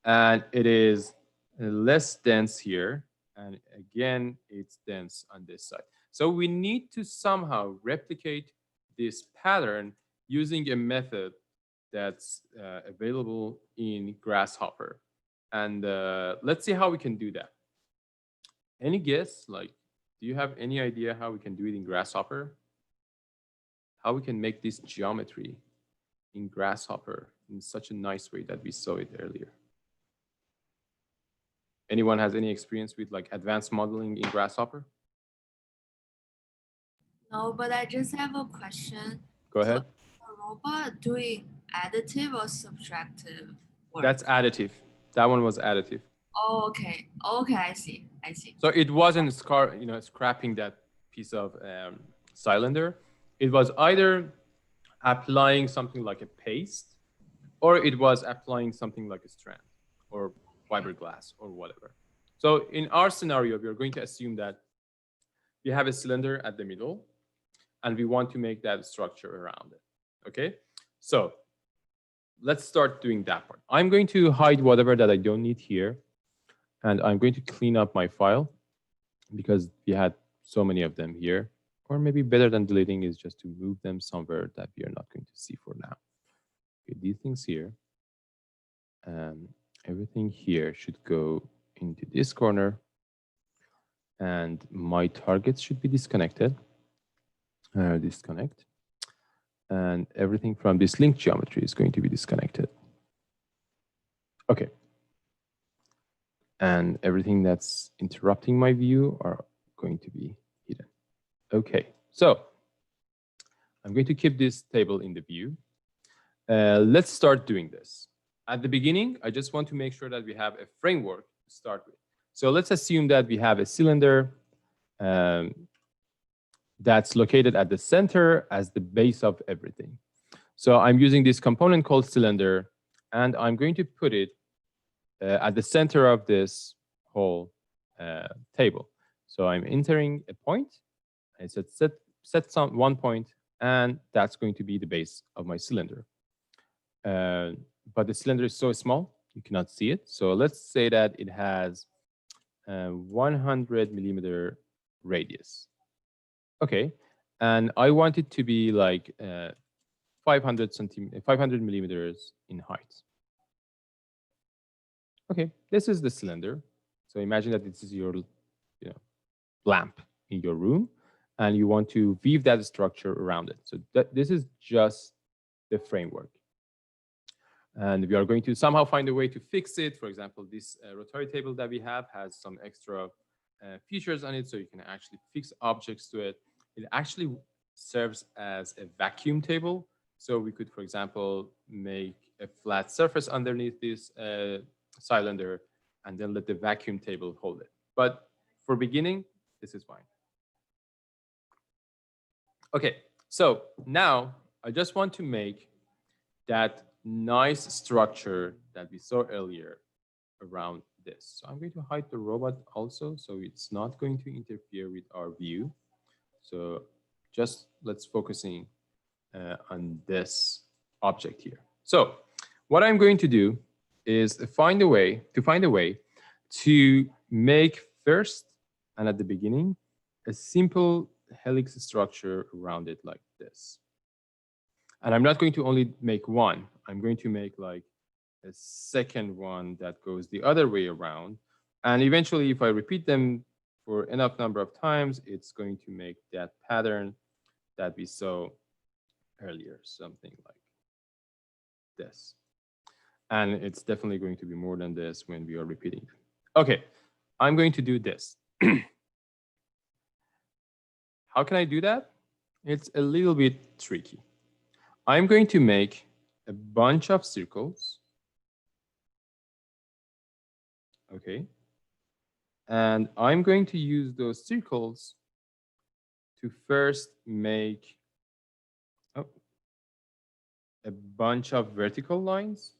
and it is less dense here, and again, it's dense on this side. So we need to somehow replicate this pattern using a method that's available in Grasshopper. And let's see how we can do that. Any guess? Like, do you have any idea how we can do it in Grasshopper? How we can make this geometry in Grasshopper in such a nice way that we saw it earlier? Anyone has any experience with like advanced modeling in Grasshopper? No, but I just have a question. Go ahead. A robot doing additive or subtractive work? That's additive. That one was additive. Oh, okay. Okay, I see. I see. So it wasn't scrapping that piece of cylinder. It was either applying something like a paste, or it was applying something like a strand or fiberglass or whatever. So in our scenario, we are going to assume that we have a cylinder at the middle, and we want to make that structure around it. Okay, so let's start doing that part. I'm going to hide whatever that I don't need here, and I'm going to clean up my file because we had so many of them here. Or maybe better than deleting is just to move them somewhere that we are not going to see for now. Okay, these things here, everything here should go into this corner, and my targets should be disconnected. Disconnect. And everything from this link geometry is going to be disconnected. Okay. And everything that's interrupting my view are going to be hidden. Okay, so I'm going to keep this table in the view. Let's start doing this. At the beginning, I just want to make sure that we have a framework to start with. So let's assume that we have a cylinder that's located at the center as the base of everything. So I'm using this component called cylinder, and I'm going to put it at the center of this whole table. So I'm entering a point. I said set some one point, and that's going to be the base of my cylinder. But the cylinder is so small, you cannot see it. So let's say that it has 100 millimeter radius. Okay, and I want it to be like 500 millimeters in height. Okay, this is the cylinder. So imagine that this is your lamp in your room, and you want to weave that structure around it. So this is just the framework. And we are going to somehow find a way to fix it. For example, this rotary table that we have has some extra features on it, so you can actually fix objects to it. It actually serves as a vacuum table. So we could, for example, make a flat surface underneath this cylinder and then let the vacuum table hold it. But for beginning, this is fine. Okay, so now I just want to make that nice structure that we saw earlier around this. So I'm going to hide the robot also, so it's not going to interfere with our view. So just let's focusing on this object here. So what I'm going to do is find a way to make first and at the beginning a simple helix structure around it like this. And I'm not going to only make one. I'm going to make like a second one that goes the other way around. And eventually, if I repeat them for enough number of times, it's going to make that pattern that we saw earlier, something like this. And it's definitely going to be more than this when we are repeating them. Okay, I'm going to do this. How can I do that? It's a little bit tricky. I'm going to make a bunch of circles. Okay. And I'm going to use those circles to first make a bunch of vertical lines.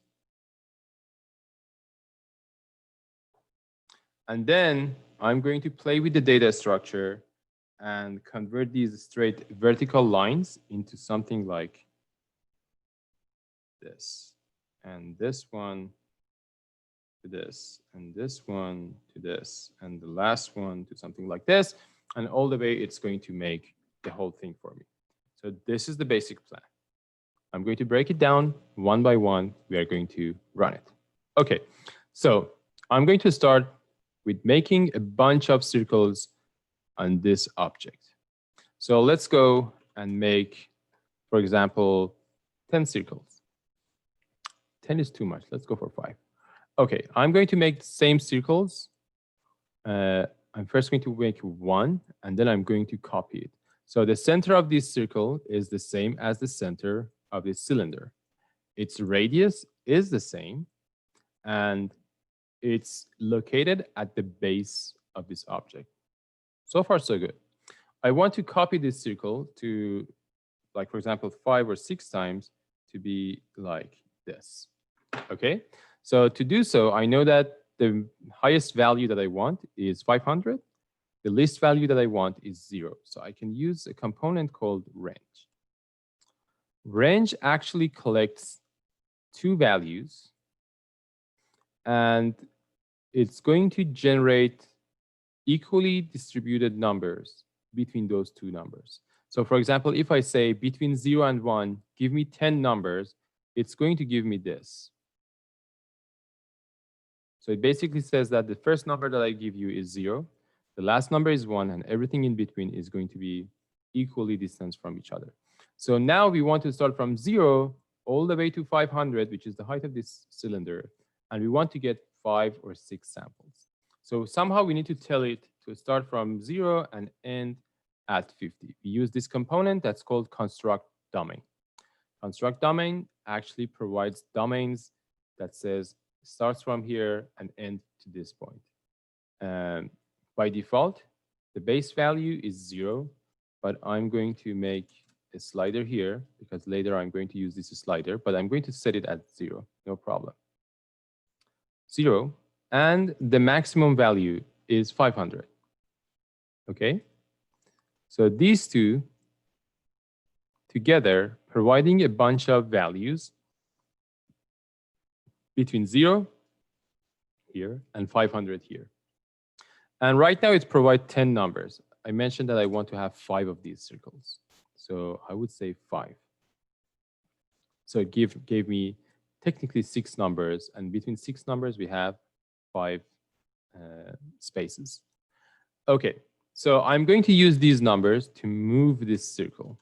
And then I'm going to play with the data structure and convert these straight vertical lines into something like this. And this one to this, and this one to this, and the last one to something like this. And all the way it's going to make the whole thing for me. So this is the basic plan. I'm going to break it down one by one. We are going to run it. Okay, so I'm going to start with making a bunch of circles on this object. So let's go and make, for example, 10 circles. 10 is too much. Let's go for 5. Okay, I'm going to make the same circles. I'm first going to make one, and then I'm going to copy it. So the center of this circle is the same as the center of this cylinder. Its radius is the same, and it's located at the base of this object. So far, so good. I want to copy this circle to, like, for example, 5 or 6 times to be like this. Okay, so to do so, I know that the highest value that I want is 500. The least value that I want is 0. So I can use a component called range. Range actually collects 2 values, and it's going to generate equally distributed numbers between those 2 numbers. So for example, if I say between 0 and 1, give me 10 numbers, it's going to give me this. So it basically says that the first number that I give you is 0, the last number is 1, and everything in between is going to be equally distanced from each other. So now we want to start from 0 all the way to 500, which is the height of this cylinder, and we want to get 5 or 6 samples. So somehow we need to tell it to start from 0 and end at 50. We use this component that's called construct domain. Construct domain actually provides domains that says starts from here and end to this point. By default, the base value is 0, but I'm going to make a slider here because later I'm going to use this slider, but I'm going to set it at 0, no problem. 0, and the maximum value is 500. Okay, so these two together providing a bunch of values between 0 here and 500 here. And right now it provides 10 numbers. I mentioned that I want to have 5 of these circles. So I would say 5. So it gave me technically 6 numbers, and between 6 numbers we have 5 spaces. Okay, So I'm going to use these numbers to move this circle.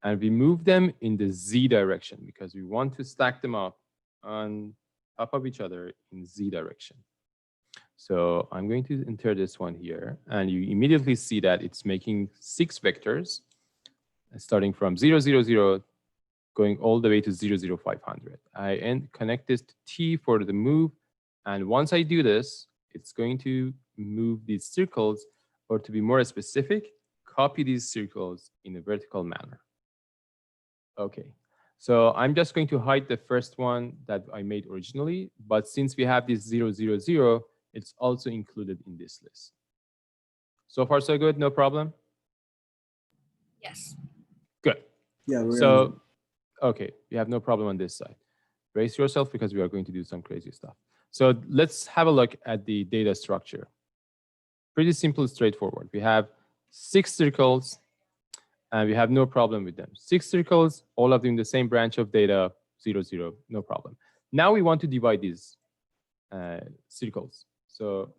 And we move them in the Z direction because we want to stack them up on top of each other in Z direction. So I'm going to enter this one here, and you immediately see that it's making 6 vectors, starting from 0, 0, 0, going all the way to 0, 0, 500. I connect this to T for the move, and once I do this, it's going to move these circles, or to be more specific, copy these circles in a vertical manner. Okay, so I'm just going to hide the first one that I made originally, but since we have this 0, 0, 0, it's also included in this list. So far, so good, no problem? Yes. Good. Yeah, we're So, okay, you have no problem on this side. Brace yourself because we are going to do some crazy stuff. So let's have a look at the data structure. Pretty simple, straightforward. We have 6 circles, and we have no problem with them. 6 circles, all of them in the same branch of data, 0, 0, no problem. Now we want to divide these circles. So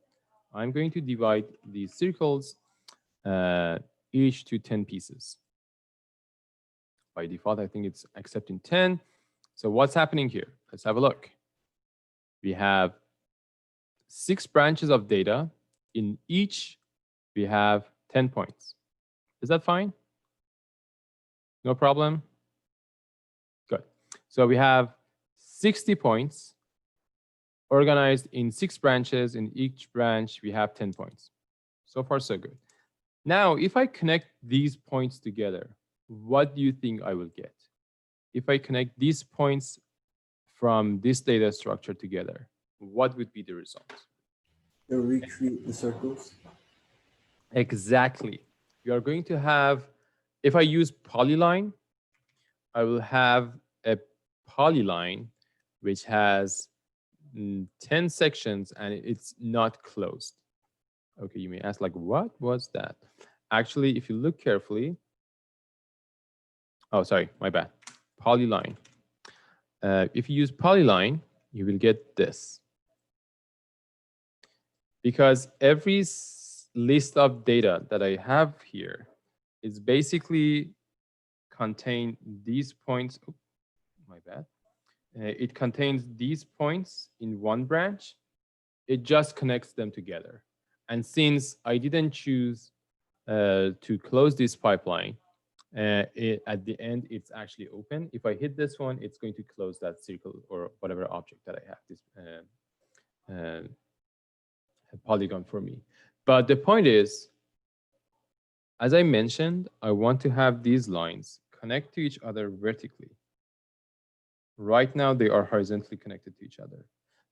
I'm going to divide these circles each to 10 pieces. By default, I think it's accepting 10. So what's happening here? Let's have a look. We have 6 branches of data. In each, we have 10 points. Is that fine? No problem? Good. So we have 60 points organized in 6 branches. In each branch, we have 10 points. So far, so good. Now, if I connect these points together, what do you think I will get? If I connect these points from this data structure together, what would be the result? It'll recreate the circles. Exactly. We are going to have, if I use polyline, I will have a polyline which has 10 sections and it's not closed. Okay, you may ask, like, what was that? Actually, if you look carefully, oh, sorry, my bad. Polyline. If you use polyline, you will get this. Because every list of data that I have here is basically contain these points. Oh, my bad. It contains these points in one branch. It just connects them together. And since I didn't choose to close this pipeline, at the end, it's actually open. If I hit this one, it's going to close that circle or whatever object that I have, this polygon for me. But the point is, as I mentioned, I want to have these lines connect to each other vertically. Right now, they are horizontally connected to each other.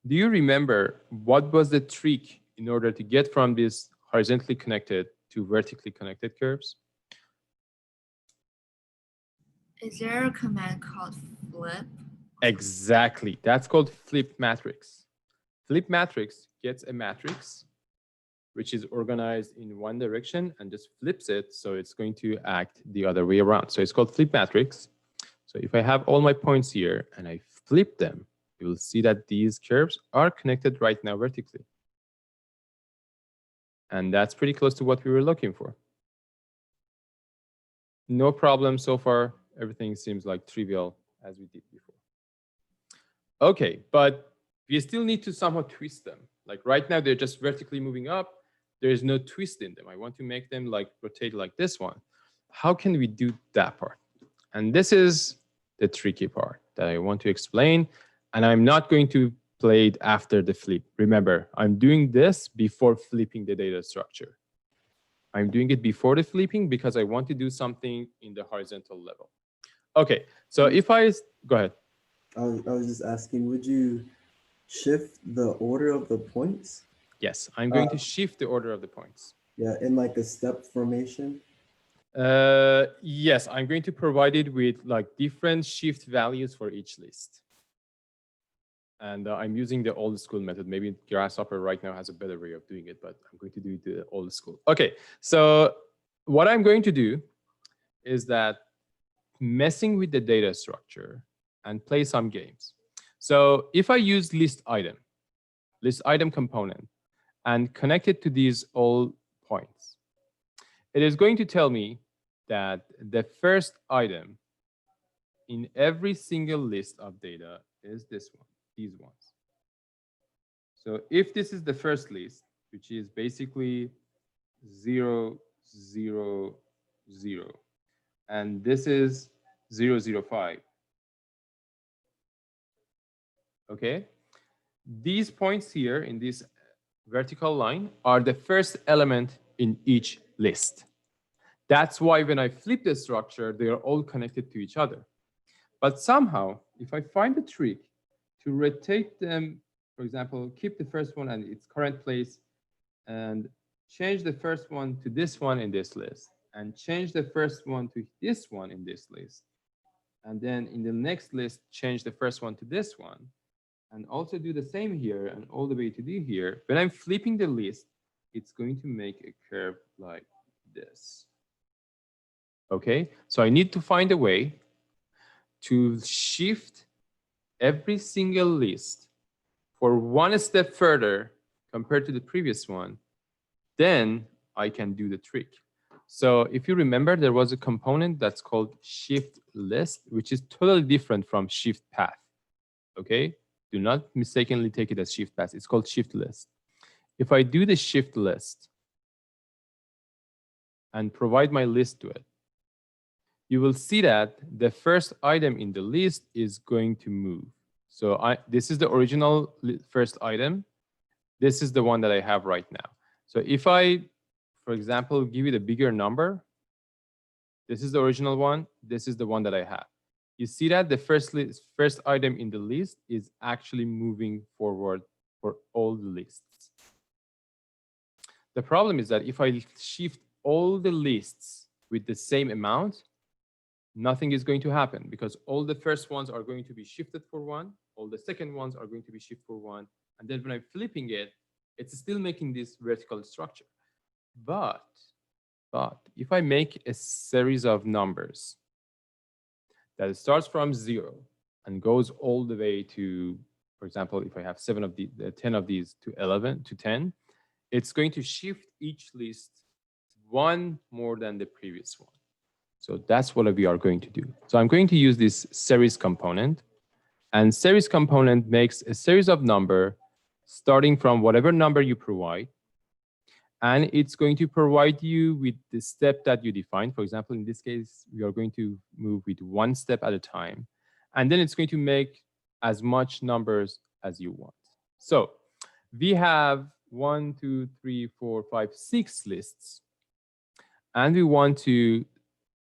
Do you remember what was the trick in order to get from this horizontally connected to vertically connected curves? Is there a command called flip? Exactly. That's called flip matrix. Flip matrix gets a matrix which is organized in one direction and just flips it, so it's going to act the other way around. So it's called flip matrix. So if I have all my points here and I flip them, you will see that these curves are connected right now vertically. And that's pretty close to what we were looking for. No problem so far. Everything seems like trivial as we did before. Okay, but we still need to somehow twist them. Like right now, they're just vertically moving up. There is no twist in them. I want to make them like rotate like this one. How can we do that part? And this is the tricky part that I want to explain. And I'm not going to play it after the flip. Remember, I'm doing this before flipping the data structure. I'm doing it before the flipping because I want to do something in the horizontal level. Okay, so if I, go ahead. I was just asking, would you shift the order of the points? Yes, I'm going to shift the order of the points. Yeah, in like a step formation. Yes, I'm going to provide it with like different shift values for each list. And I'm using the old school method. Maybe Grasshopper right now has a better way of doing it, but I'm going to do the old school. Okay, so what I'm going to do is that messing with the data structure and play some games. So if I use list item component, and connect it to these all it is going to tell me that the first item in every single list of data is this one, these ones. So if this is the first list, which is basically 0, 0, 0, and this is 0, 0, 5, okay? These points here in this vertical line are the first element in each list. That's why when I flip the structure, they are all connected to each other. But somehow, if I find a trick to rotate them, for example, keep the first one at its current place and change the first one to this one in this list, and change the first one to this one in this list, and then in the next list, change the first one to this one, and also do the same here and all the way to do here, when I'm flipping the list, it's going to make a curve like this. Okay, so I need to find a way to shift every single list for one step further compared to the previous one, then I can do the trick. So if you remember, there was a component that's called shift list, which is totally different from shift path. Okay, do not mistakenly take it as shift path. It's called shift list. If I do the shift list and provide my list to it, you will see that the first item in the list is going to move. So this is the original first item. This is the one that I have right now. So if I, for example, give it a bigger number, this is the original one, this is the one that I have. You see that the first item in the list is actually moving forward for all the lists. The problem is that if I shift all the lists with the same amount, nothing is going to happen because all the first ones are going to be shifted for one, all the second ones are going to be shifted for one, and then when I'm flipping it, it's still making this vertical structure. But if I make a series of numbers that starts from 0 and goes all the way to, for example, if I have 10 of these to 11 to 10, it's going to shift each list one more than the previous one. So that's what we are going to do. So I'm going to use this series component, and series component makes a series of number starting from whatever number you provide, and it's going to provide you with the step that you define. For example, in this case, we are going to move with one step at a time, and then it's going to make as much numbers as you want. So we have 1, 2, 3, 4, 5, 6 lists, and we want to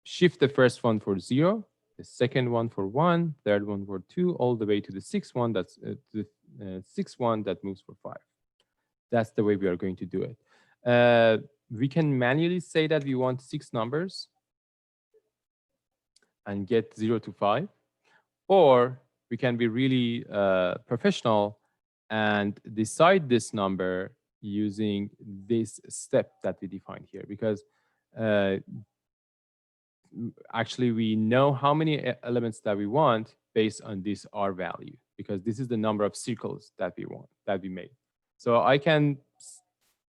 shift the first one for 0, the second one for 1, third one for 2, all the way to the sixth one. That's the sixth one that moves for 5. That's the way we are going to do it. We can manually say that we want 6 numbers and get 0 to 5, or we can be really professional and decide this number using this step that we defined here, because actually we know how many elements that we want based on this R value, because this is the number of circles that we want, that we made. So I can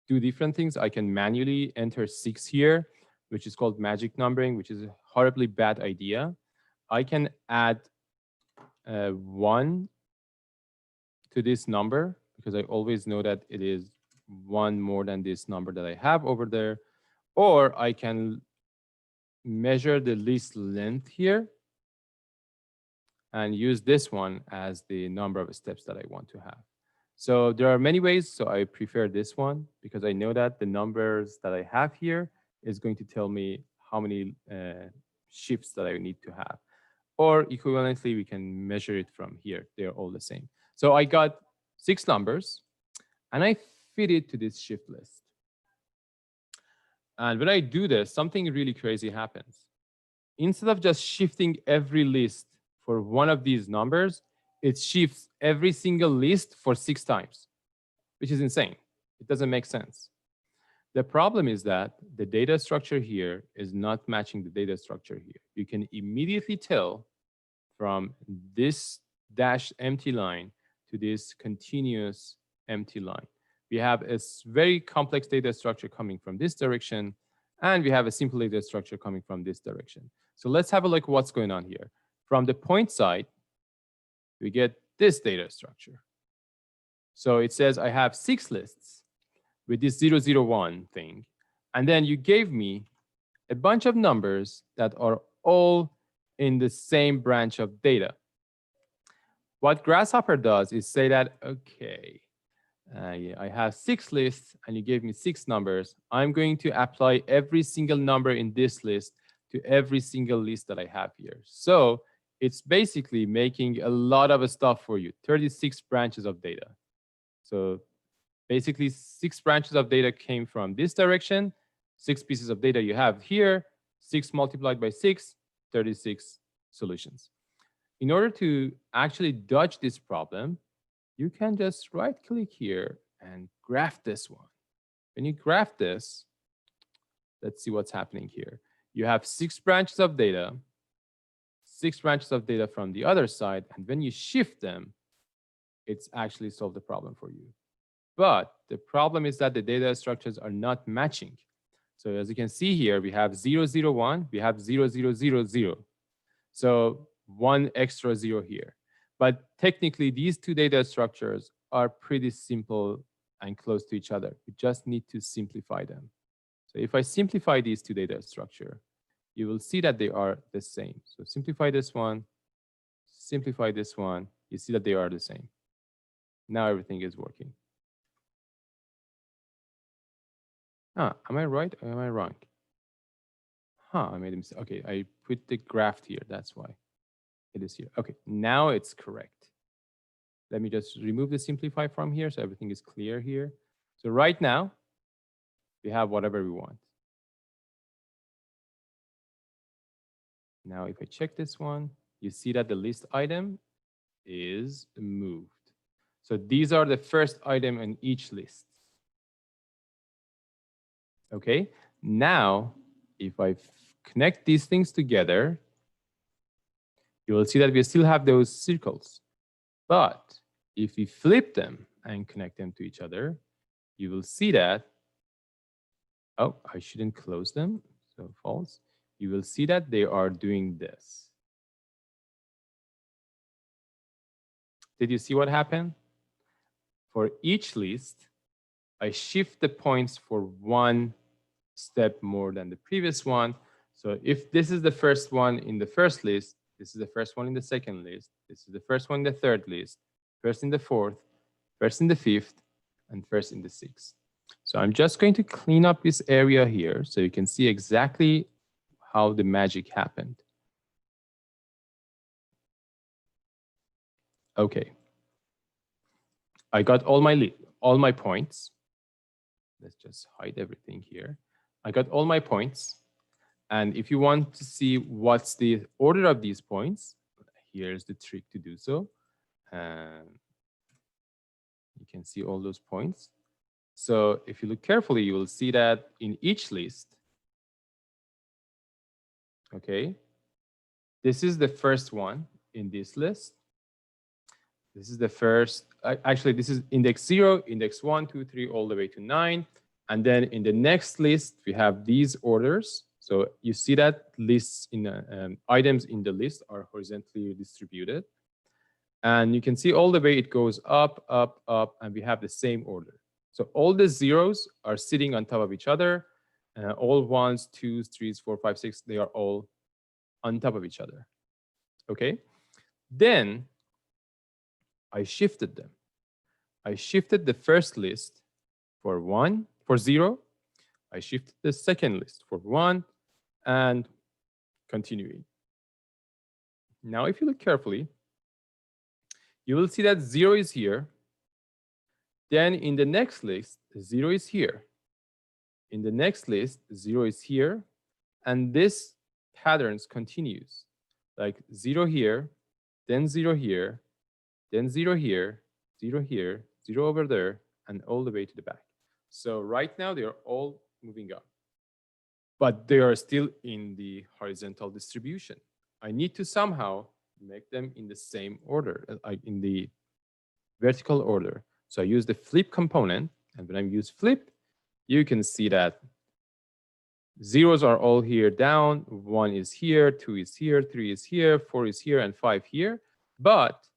do different things. I can manually enter 6 here, which is called magic numbering, which is a horribly bad idea. I can add 1 to this number, because I always know that it is 1 more than this number that I have over there. Or I can measure the list length here and use this one as the number of steps that I want to have. So there are many ways. So I prefer this one because I know that the numbers that I have here is going to tell me how many shifts that I need to have. Or equivalently, we can measure it from here. They're all the same. So I got 6 numbers and I fit it to this shift list. And when I do this, something really crazy happens. Instead of just shifting every list for one of these numbers, it shifts every single list for 6 times, which is insane. It doesn't make sense. The problem is that the data structure here is not matching the data structure here. You can immediately tell from this dashed empty line to this continuous empty line. We have a very complex data structure coming from this direction And we have a simple data structure coming from this direction. So let's have a look what's going on here. From the point side, we get this data structure. So it says I have 6 lists with this 001 thing. And then you gave me a bunch of numbers that are all in the same branch of data. What Grasshopper does is say that, okay, yeah, I have 6 lists and you gave me 6 numbers. I'm going to apply every single number in this list to every single list that I have here. So it's basically making a lot of stuff for you, 36 branches of data. So basically 6 branches of data came from this direction, 6 pieces of data you have here, 6 multiplied by 6, 36 solutions. In order to actually dodge this problem, you can just right click here and graph this one. When you graph this, let's see what's happening here. You have 6 branches of data, 6 branches of data from the other side, and when you shift them, it's actually solved the problem for you. But the problem is that the data structures are not matching. So as you can see here, we have 001, we have 0000. So 1 extra 0 here. But technically, these 2 data structures are pretty simple and close to each other. We just need to simplify them. So if I simplify these 2 data structure, you will see that they are the same. So simplify this one, simplify this one, you see that they are the same. Now everything is working. Am I right or am I wrong? I made a mistake. Okay, I put the graph here, that's why. It is here. Okay, now it's correct. Let me just remove the simplify from here so everything is clear here. So right now, we have whatever we want. Now, if I check this one, you see that the list item is moved. So these are the first item in each list. Okay, now if I connect these things together, you will see that we still have those circles. But if we flip them and connect them to each other, you will see that, oh, I shouldn't close them, so false. You will see that they are doing this. Did you see what happened? For each list, I shift the points for 1 step more than the previous one. So if this is the first one in the first list, this is the first one in the second list, this is the first one in the third list, first in the fourth, first in the fifth, and first in the sixth. So I'm just going to clean up this area here so you can see exactly how the magic happened. Okay. I got all my points. Let's just hide everything here. I got all my points. And if you want to see what's the order of these points, here's the trick to do so. You can see all those points. So if you look carefully, you will see that in each list, okay, this is the first one in this list. This is the first, actually, this is index 0, index 1, 2, 3, all the way to 9. And then in the next list, we have these orders. So you see that lists in items in the list are horizontally distributed. And you can see all the way it goes up, up, up, and we have the same order. So all the zeros are sitting on top of each other. All 1s, 2s, 3s, 4, 5, 6, they are all on top of each other. Okay? Then I shifted them. I shifted the first list for 0. I shifted the second list for 1, and continuing. Now, if you look carefully, you will see that 0 is here. Then in the next list, 0 is here. In the next list, 0 is here. And this patterns continues. Like 0 here, then 0 here, then 0 here, 0 here, 0 over there, and all the way to the back. So right now, they are all moving up. But they are still in the horizontal distribution. I need to somehow make them in the same order, in the vertical order. So I use the flip component, and when I use flip, you can see that Zeros are all here down. 1 is here, 2 is here, 3 is here, 4 is here, and 5 here. But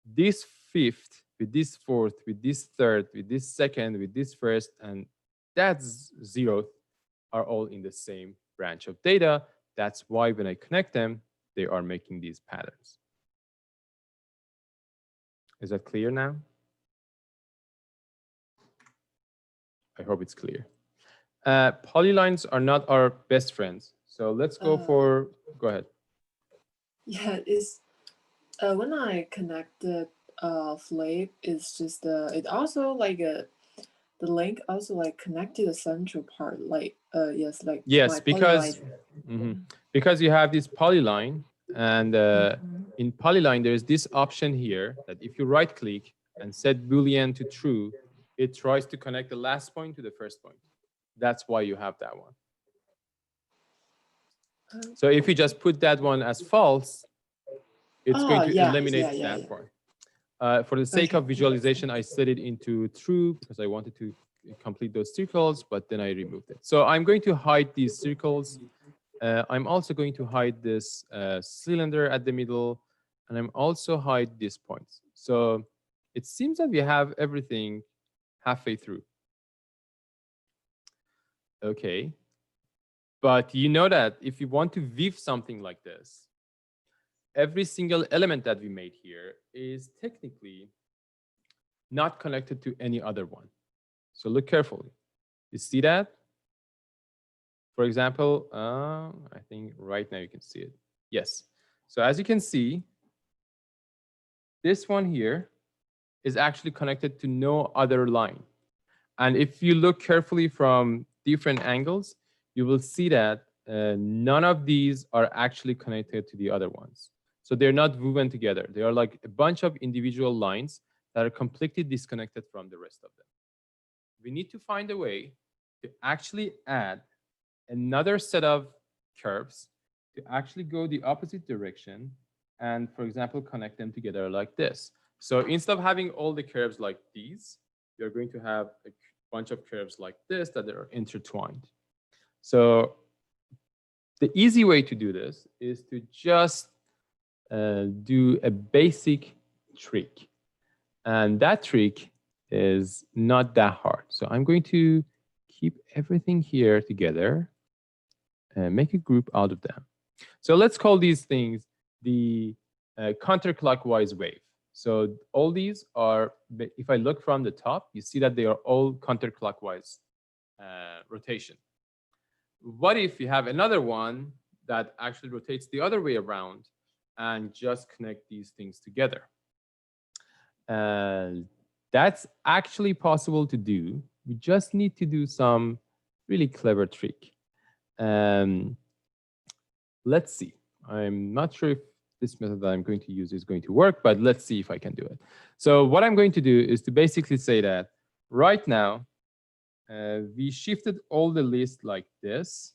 this fifth, with this fourth, with this third, with this second, with this first, and that's zeroth are all in the same branch of data. That's why when I connect them, they are making these patterns. Is that clear now? I hope it's clear. Polylines are not our best friends. So let's go for, go ahead. Yeah, it's when I connected Flip, it's just it also like the link also like connected the central part, like yes, like yes, because polyline. because you have this polyline, and in polyline there's this option here that if you right click and set Boolean to true, it tries to connect the last point to the first point. That's why you have that one. So if you just put that one as false, it's going to eliminate that part. For the sake of visualization, I set it into true because I wanted to complete those circles, but then I removed it. So I'm going to hide these circles. I'm also going to hide this cylinder at the middle, and I'm also hide these points. So it seems that we have everything halfway through. Okay. But you know that if you want to weave something like this, every single element that we made here is technically not connected to any other one. So look carefully. You see that? For example, I think right now you can see it. Yes. So as you can see, this one here is actually connected to no other line. And if you look carefully from different angles, you will see that none of these are actually connected to the other ones. So they're not woven together. They are like a bunch of individual lines that are completely disconnected from the rest of them. We need to find a way to actually add another set of curves to actually go the opposite direction and, for example, connect them together like this. So instead of having all the curves like these, you're going to have a bunch of curves like this that are intertwined. So the easy way to do this is to just do a basic trick. And that trick is not that hard. So I'm going to keep everything here together and make a group out of them. So let's call these things the counterclockwise wave. So all these are, if I look from the top, you see that they are all counterclockwise rotation. What if you have another one that actually rotates the other way around and just connect these things together? That's actually possible to do. We just need to do some really clever trick. Let's see. I'm not sure if this method that I'm going to use is going to work, but let's see if I can do it. So what I'm going to do is to basically say that right now, we shifted all the list like this.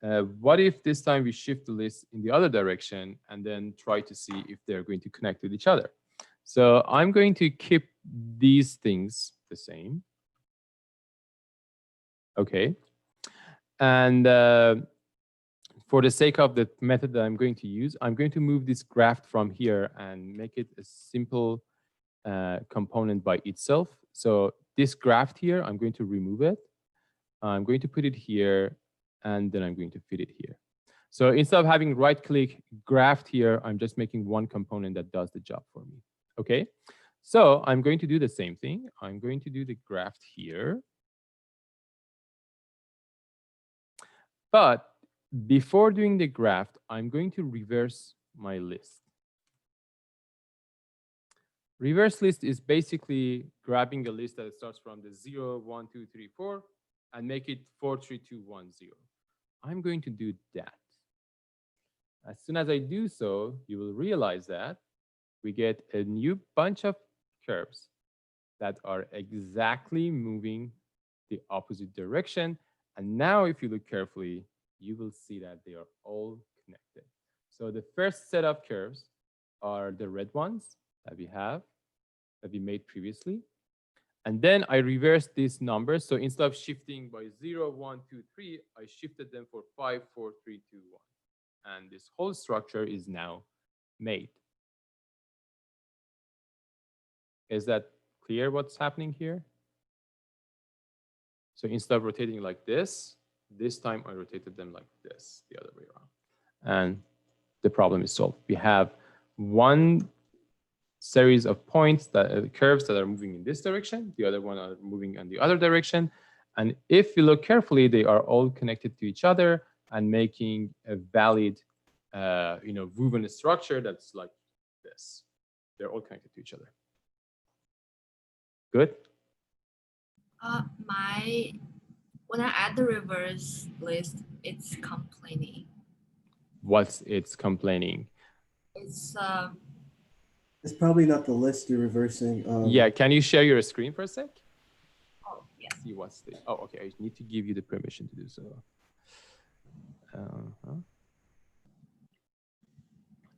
What if this time we shift the list in the other direction and then try to see if they're going to connect with each other? So I'm going to keep these things the same. Okay. And for the sake of the method that I'm going to use, I'm going to move this graph from here and make it a simple component by itself. So this graph here, I'm going to remove it. I'm going to put it here, and then I'm going to fit it here. So instead of having right-click graphed here, I'm just making one component that does the job for me. Okay, so I'm going to do the same thing. I'm going to do the graph here. But before doing the graph, I'm going to reverse my list. Reverse list is basically grabbing a list that starts from the 0, 1, 2, 3, 4, and make it 4, 3, 2, 1, 0. I'm going to do that. As soon as I do so, you will realize that we get a new bunch of curves that are exactly moving the opposite direction. And now if you look carefully, you will see that they are all connected. So the first set of curves are the red ones that we have, that we made previously. And then I reversed these numbers. So instead of shifting by 0, 1, 2, 3, I shifted them for 5, 4, 3, 2, 1. And this whole structure is now made. Is that clear what's happening here? So instead of rotating like this time I rotated them like this, the other way around. And the problem is solved. We have one series of points, that curves that are moving in this direction, the other one are moving in the other direction. And if you look carefully, they are all connected to each other and making a valid woven structure that's like this. They're all connected to each other. Good? When I add the reverse list, it's complaining. What's it's complaining? It's It's probably not the list you're reversing. Yeah, can you share your screen for a sec? oh yeah. See what's the, oh, okay, I need to give you the permission to do so.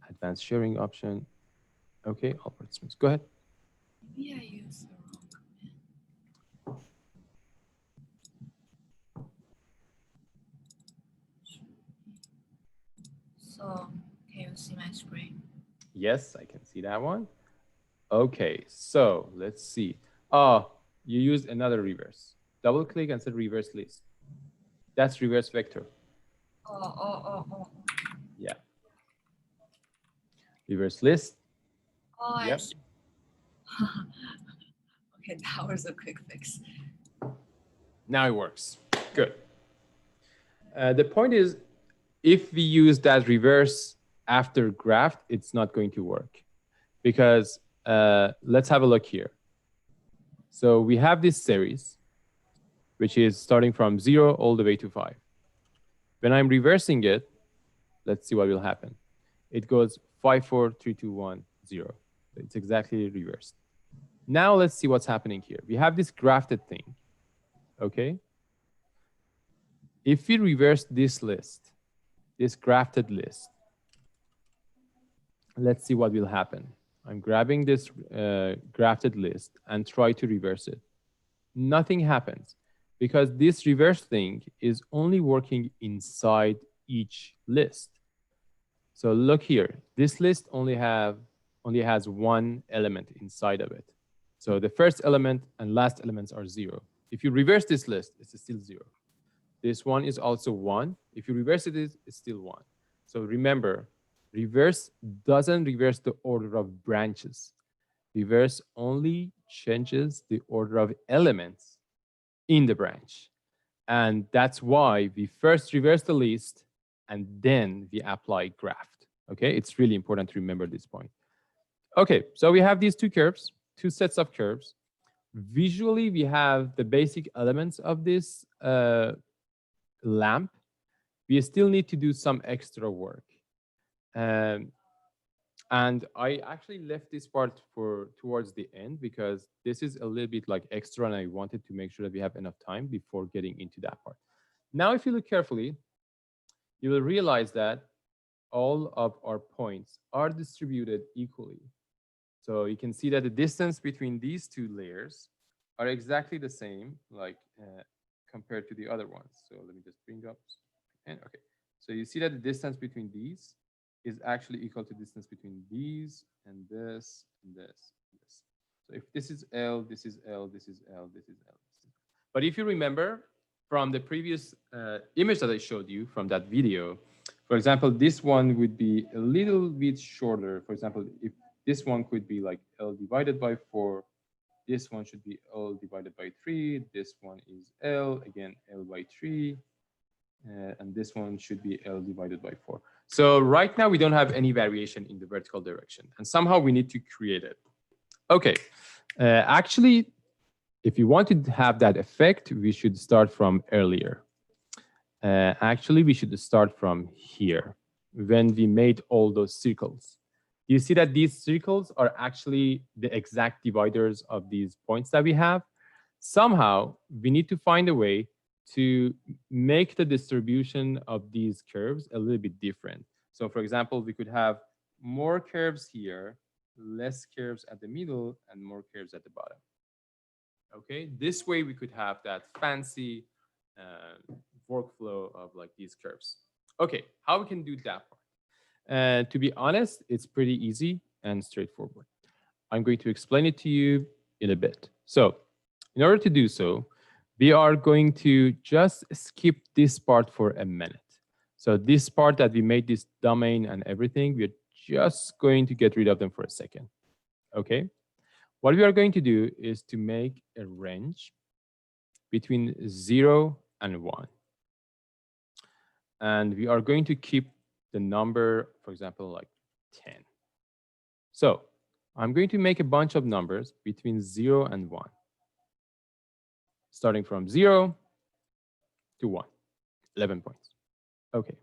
Advanced sharing option. Okay, all participants, go ahead. Maybe I use the wrong command. So can you see my screen? Yes, I can see that one. Okay, so let's see. Oh, you used another reverse. Double click and say reverse list. That's reverse vector. Oh. Yeah. Reverse list. Oh, Yep. Okay, that was a quick fix. Now it works. Good. The point is, if we use that reverse after graph, it's not going to work. Because let's have a look here. So we have this series, which is starting from 0 all the way to 5. When I'm reversing it, let's see what will happen. It goes 5, 4, 3, 2, 1, 0. It's exactly reversed. Now let's see what's happening here. We have this grafted thing, okay? If we reverse this list, this grafted list, let's see what will happen. I'm grabbing this grafted list and try to reverse it. Nothing happens because this reverse thing is only working inside each list. So look here, this list only has one element inside of it. So the first element and last elements are 0. If you reverse this list, it's still 0. This one is also 1. If you reverse it, it's still 1. So remember, reverse doesn't reverse the order of branches. Reverse only changes the order of elements in the branch. And that's why we first reverse the list and then we apply graft. Okay, it's really important to remember this point. Okay, so we have these two curves, two sets of curves. Visually, we have the basic elements of this lamp. We still need to do some extra work. And I actually left this part for towards the end because this is a little bit like extra and I wanted to make sure that we have enough time before getting into that part. Now, if you look carefully, you will realize that all of our points are distributed equally. So you can see that the distance between these two layers are exactly the same, like compared to the other ones. So let me just bring up, and okay. So you see that the distance between these is actually equal to distance between these and this and this and this. So if this is L, this is L, this is L, this is L. But if you remember from the previous image that I showed you from that video, for example, this one would be a little bit shorter. For example, if this one could be like L divided by 4, this one should be L divided by 3, this one is L, again, L by 3, and this one should be L divided by 4. So right now we don't have any variation in the vertical direction, and somehow we need to create it. Okay, actually, if you want to have that effect, we should start from earlier. Actually, we should start from here when we made all those circles. You see that these circles are actually the exact dividers of these points that we have. Somehow, we need to find a way to make the distribution of these curves a little bit different. So for example, we could have more curves here, less curves at the middle, and more curves at the bottom. Okay, this way we could have that fancy workflow of like these curves. Okay, how we can do that part? To be honest, it's pretty easy and straightforward. I'm going to explain it to you in a bit. So in order to do so, we are going to just skip this part for a minute. So this part that we made this domain and everything, we're just going to get rid of them for a second. Okay. What we are going to do is to make a range between 0 and 1. And we are going to keep the number, for example, like 10. So I'm going to make a bunch of numbers between 0 and 1, starting from 0 to 1, 11 points. Okay.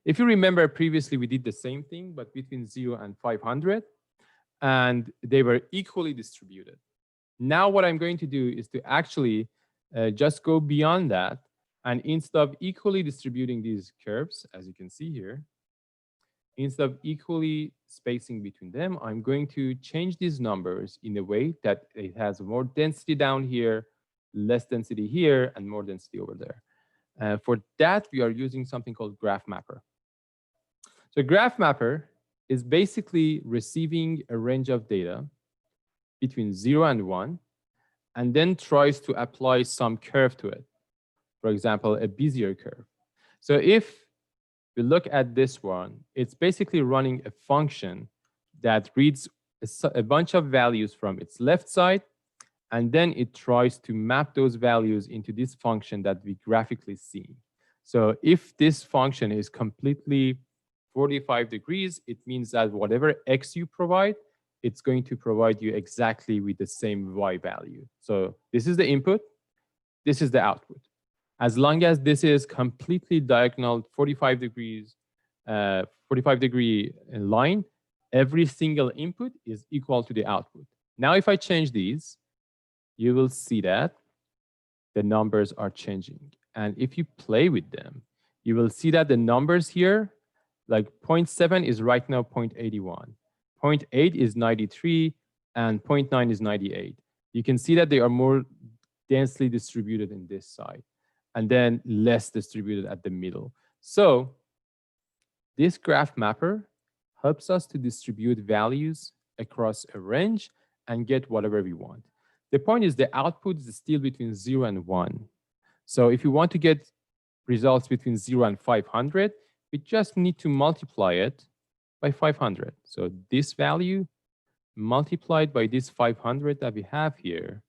If you remember previously, we did the same thing, but between 0 and 500, and they were equally distributed. Now what I'm going to do is to actually just go beyond that, and instead of equally distributing these curves, as you can see here, instead of equally spacing between them, I'm going to change these numbers in a way that it has more density down here, less density here, and more density over there. For that, we are using something called graph mapper. So graph mapper is basically receiving a range of data between 0 and 1, and then tries to apply some curve to it. For example, a Bezier curve. So if we look at this one, it's basically running a function that reads a bunch of values from its left side, and then it tries to map those values into this function that we graphically see. So if this function is completely 45 degrees, it means that whatever x you provide, it's going to provide you exactly with the same y value. So this is the input, this is the output. As long as this is completely diagonal 45 degrees, 45 degree line, every single input is equal to the output. Now, if I change these, you will see that the numbers are changing. And if you play with them, you will see that the numbers here, like 0.7 is right now 0.81, 0.8 is 93, and 0.9 is 98. You can see that they are more densely distributed in this side, and then less distributed at the middle. So this graph mapper helps us to distribute values across a range and get whatever we want. The point is the output is still between 0 and 1. So if you want to get results between 0 and 500, we just need to multiply it by 500. So this value multiplied by this 500 that we have here.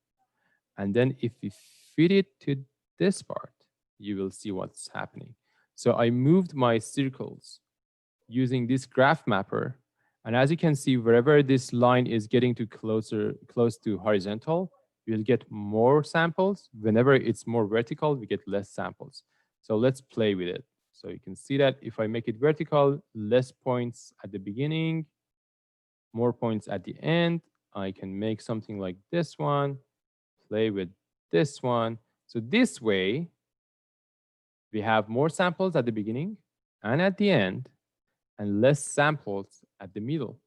And then if we fit it to this part, you will see what's happening. So I moved my circles using this graph mapper. And as you can see, wherever this line is getting to close to horizontal, we'll get more samples. Whenever it's more vertical, we get less samples. So let's play with it. So you can see that if I make it vertical, less points at the beginning, more points at the end. I can make something like this one, play with this one. So this way, we have more samples at the beginning and at the end, and less samples at the middle.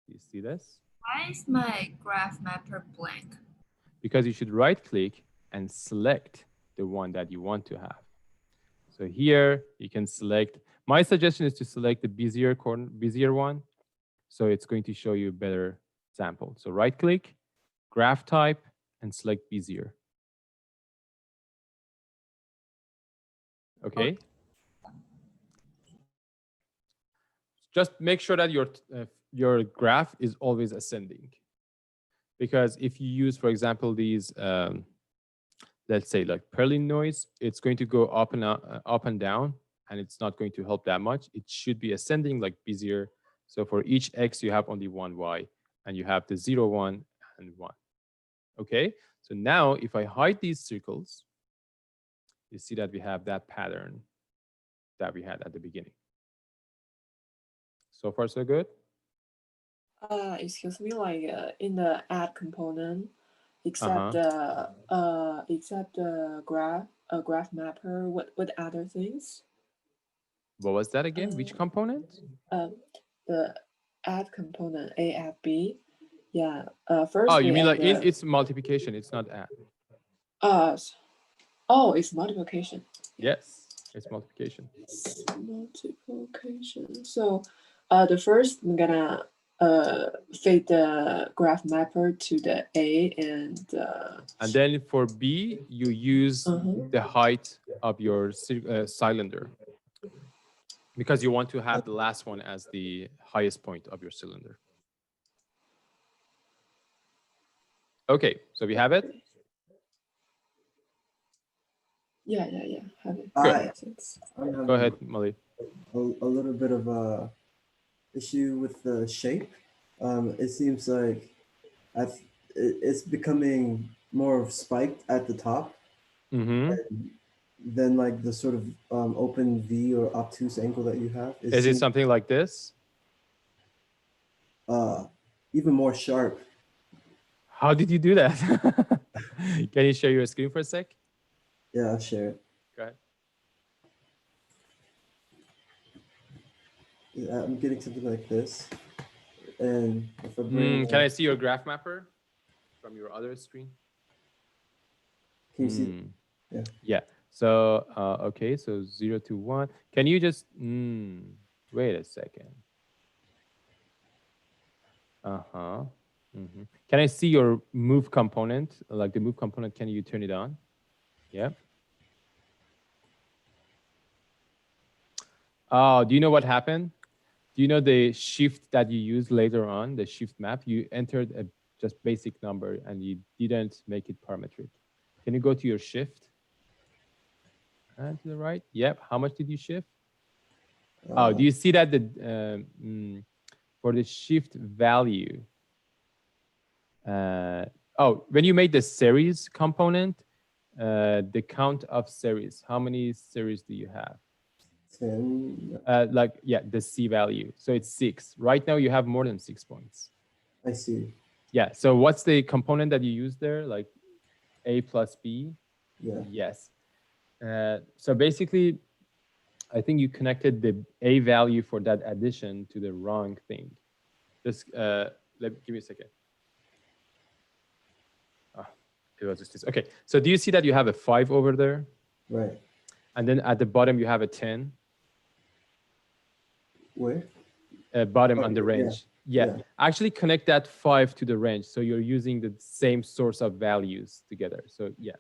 Do you see this? Why is my graph mapper blank? Because you should right click and select the one that you want to have. So here you can select, my suggestion is to select the Bezier one. So it's going to show you a better sample. So right click, graph type, and select Bezier. Okay. Just make sure that your graph is always ascending. Because if you use, for example, these, let's say like Perlin noise, it's going to go up and down, and it's not going to help that much. It should be ascending like Bezier. So for each x, you have only one y, and you have the 0, 1, and 1. Okay, so now if I hide these circles, you see that we have that pattern that we had at the beginning. So far, so good? Excuse me, like in the add component, except the graph mapper, what other things? What was that again? Which component? The add component A add B. Yeah. First Oh, we you mean add like it's multiplication, it's not add. oh, it's multiplication. Yes, it's multiplication. Multiplication. So the first I'm gonna feed the graph mapper to the A and then for B, you use the height of your cylinder, because you want to have the last one as the highest point of your cylinder. Okay, so we have it. yeah, have it. Go ahead, Molly. A little bit of a issue with the shape. It seems like it's becoming more spiked at the top, Mm-hmm. than like the sort of open V or obtuse angle that you have. Is it something like this? Even more sharp. How did you do that? Can you share your screen for a sec? Yeah, I'll share it. Go ahead. Yeah, I'm getting something like this. And if I Can I see your graph mapper from your other screen? Can you see? Yeah. Yeah. So, okay, so 0 to 1. Can you just, wait a second. Uh-huh. Can I see your move component? Like the move component, can you turn it on? Yeah. Oh, do you know what happened? Do you know the shift that you use later on, the shift map? You entered a just basic number and you didn't make it parametric. Can you go to your shift? And to the right. Yep. How much did you shift? Oh, do you see that for the shift value? When you made the series component, the count of series, how many series do you have? 10. The C value. So it's 6. Right now you have more than 6 points. I see. Yeah. So what's the component that you use there? Like A plus B? Yeah. Yes. So basically, I think you connected the A value for that addition to the wrong thing. Just give me a second. It was just this. Okay. So do you see that you have a 5 over there? Right. And then at the bottom you have a 10. Where? Bottom on the range. Yeah. Actually connect that 5 to the range. So you're using the same source of values together. So yeah.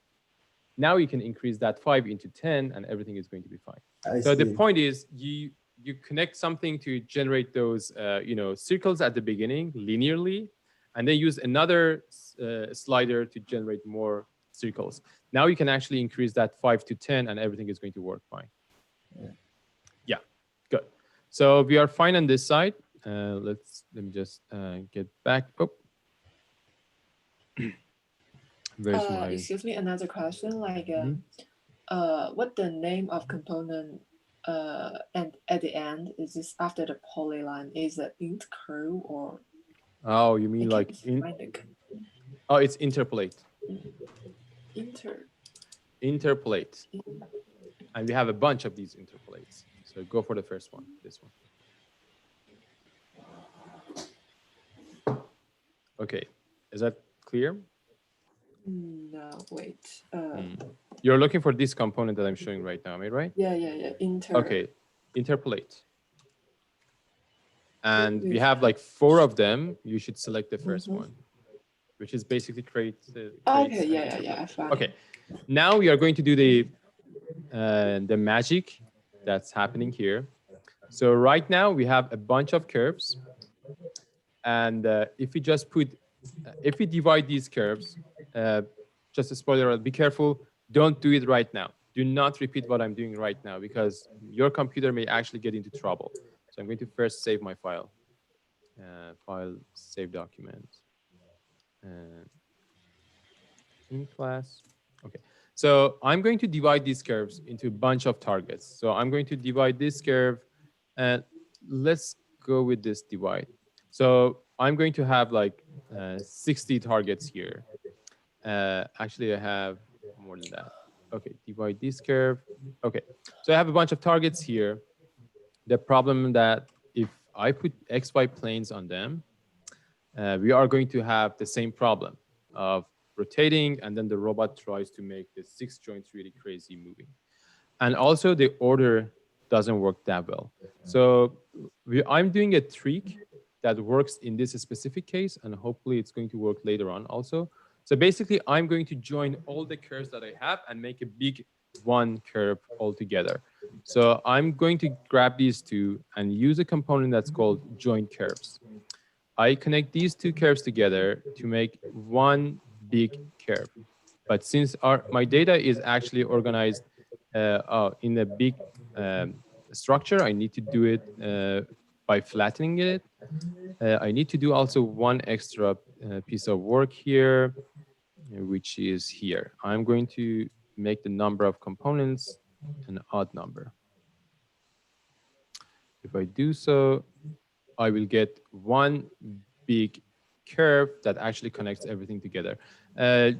Now you can increase that 5 into 10 and everything is going to be fine. So the point is you connect something to generate those circles at the beginning linearly, and then use another slider to generate more circles. Now you can actually increase that 5 to 10 and everything is going to work fine. Yeah, good. So we are fine on this side. Let me just get back. Oh. Where's my... Excuse me, another question. Like, what the name of component and at the end is this after the polyline? Is it int curve or? Oh, you mean like oh, it's interpolate. Interpolate. And we have a bunch of these interpolates. So go for the first one, this one. Okay, is that clear? No, wait. You're looking for this component that I'm showing right now, am I right? Yeah. Okay, interpolate. And we have like 4 of them. You should select the first one, which is basically create. Okay, yeah, fine. Okay, now we are going to do the magic that's happening here. So right now we have a bunch of curves, and if we just if we divide these curves, just a spoiler alert, be careful, don't do it right now. Do not repeat what I'm doing right now because your computer may actually get into trouble. So I'm going to first save my file. File, save document. In class. Okay. So I'm going to divide these curves into a bunch of targets. So I'm going to divide this curve, and let's go with this divide. So I'm going to have like 60 targets here. Actually, I have more than that. Okay, divide this curve. Okay, so I have a bunch of targets here. The problem that if I put XY planes on them, we are going to have the same problem of rotating, and then the robot tries to make the 6 joints really crazy moving. And also the order doesn't work that well. So I'm doing a trick that works in this specific case, and hopefully it's going to work later on also. So basically, I'm going to join all the curves that I have and make a big one curve altogether. So I'm going to grab these two and use a component that's called join curves. I connect these two curves together to make one big curve. But since my data is actually organized in a big structure, I need to do it by flattening it. I need to do also one extra piece of work here, which is here. I'm going to make the number of components an odd number. If I do so, I will get one big curve that actually connects everything together.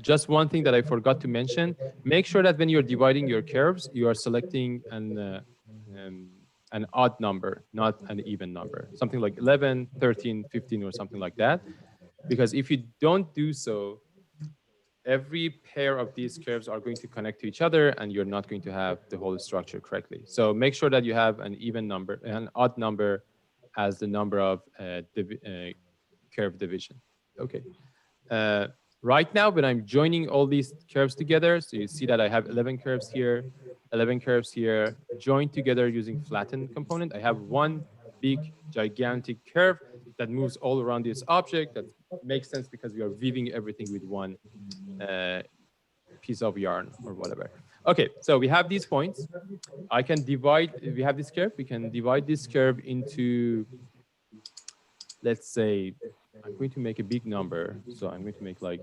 Just one thing that I forgot to mention, make sure that when you're dividing your curves, you are selecting an odd number, not an even number, something like 11, 13, 15, or something like that. Because if you don't do so, every pair of these curves are going to connect to each other and you're not going to have the whole structure correctly. So make sure that you have an even number, an odd number as the number of curve division. Okay. Right now, when I'm joining all these curves together, so you see that I have 11 curves here, 11 curves here, joined together using flattened component. I have one big, gigantic curve that moves all around this object. That makes sense because we are weaving everything with one piece of yarn or whatever. Okay, so we have these points. I can divide, we have this curve, we can divide this curve into, let's say, I'm going to make a big number. So I'm going to make like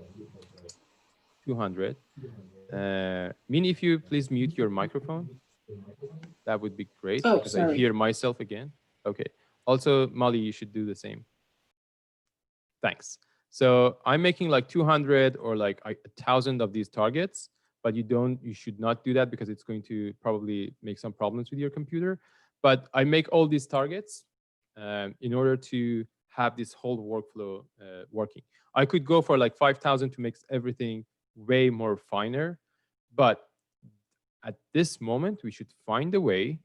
200. Min, if you please mute your microphone, that would be great Oh, because I sorry. hear myself again. Okay. Also, Molly, you should do the same. Thanks. So I'm making like 200 or like 1,000 of these targets, but you should not do that because it's going to probably make some problems with your computer. But I make all these targets in order to have this whole workflow working. I could go for like 5,000 to make everything way more finer, but at this moment, we should find a way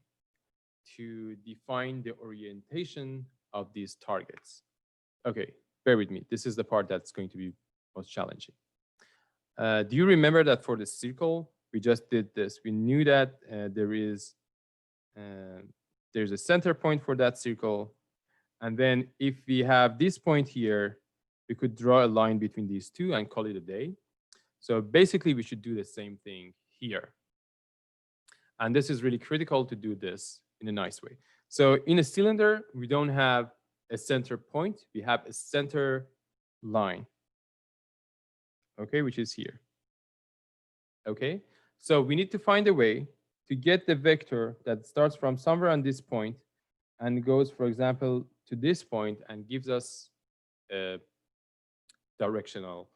to define the orientation of these targets. Okay, bear with me. This is the part that's going to be most challenging. Do you remember that for the circle, we just did this? We knew that there's a center point for that circle. And then if we have this point here, we could draw a line between these two and call it a day. So basically, we should do the same thing here. And this is really critical to do this in a nice way. So in a cylinder, we don't have a center point. We have a center line, okay, which is here. Okay, so we need to find a way to get the vector that starts from somewhere on this point and goes, for example, to this point and gives us a directional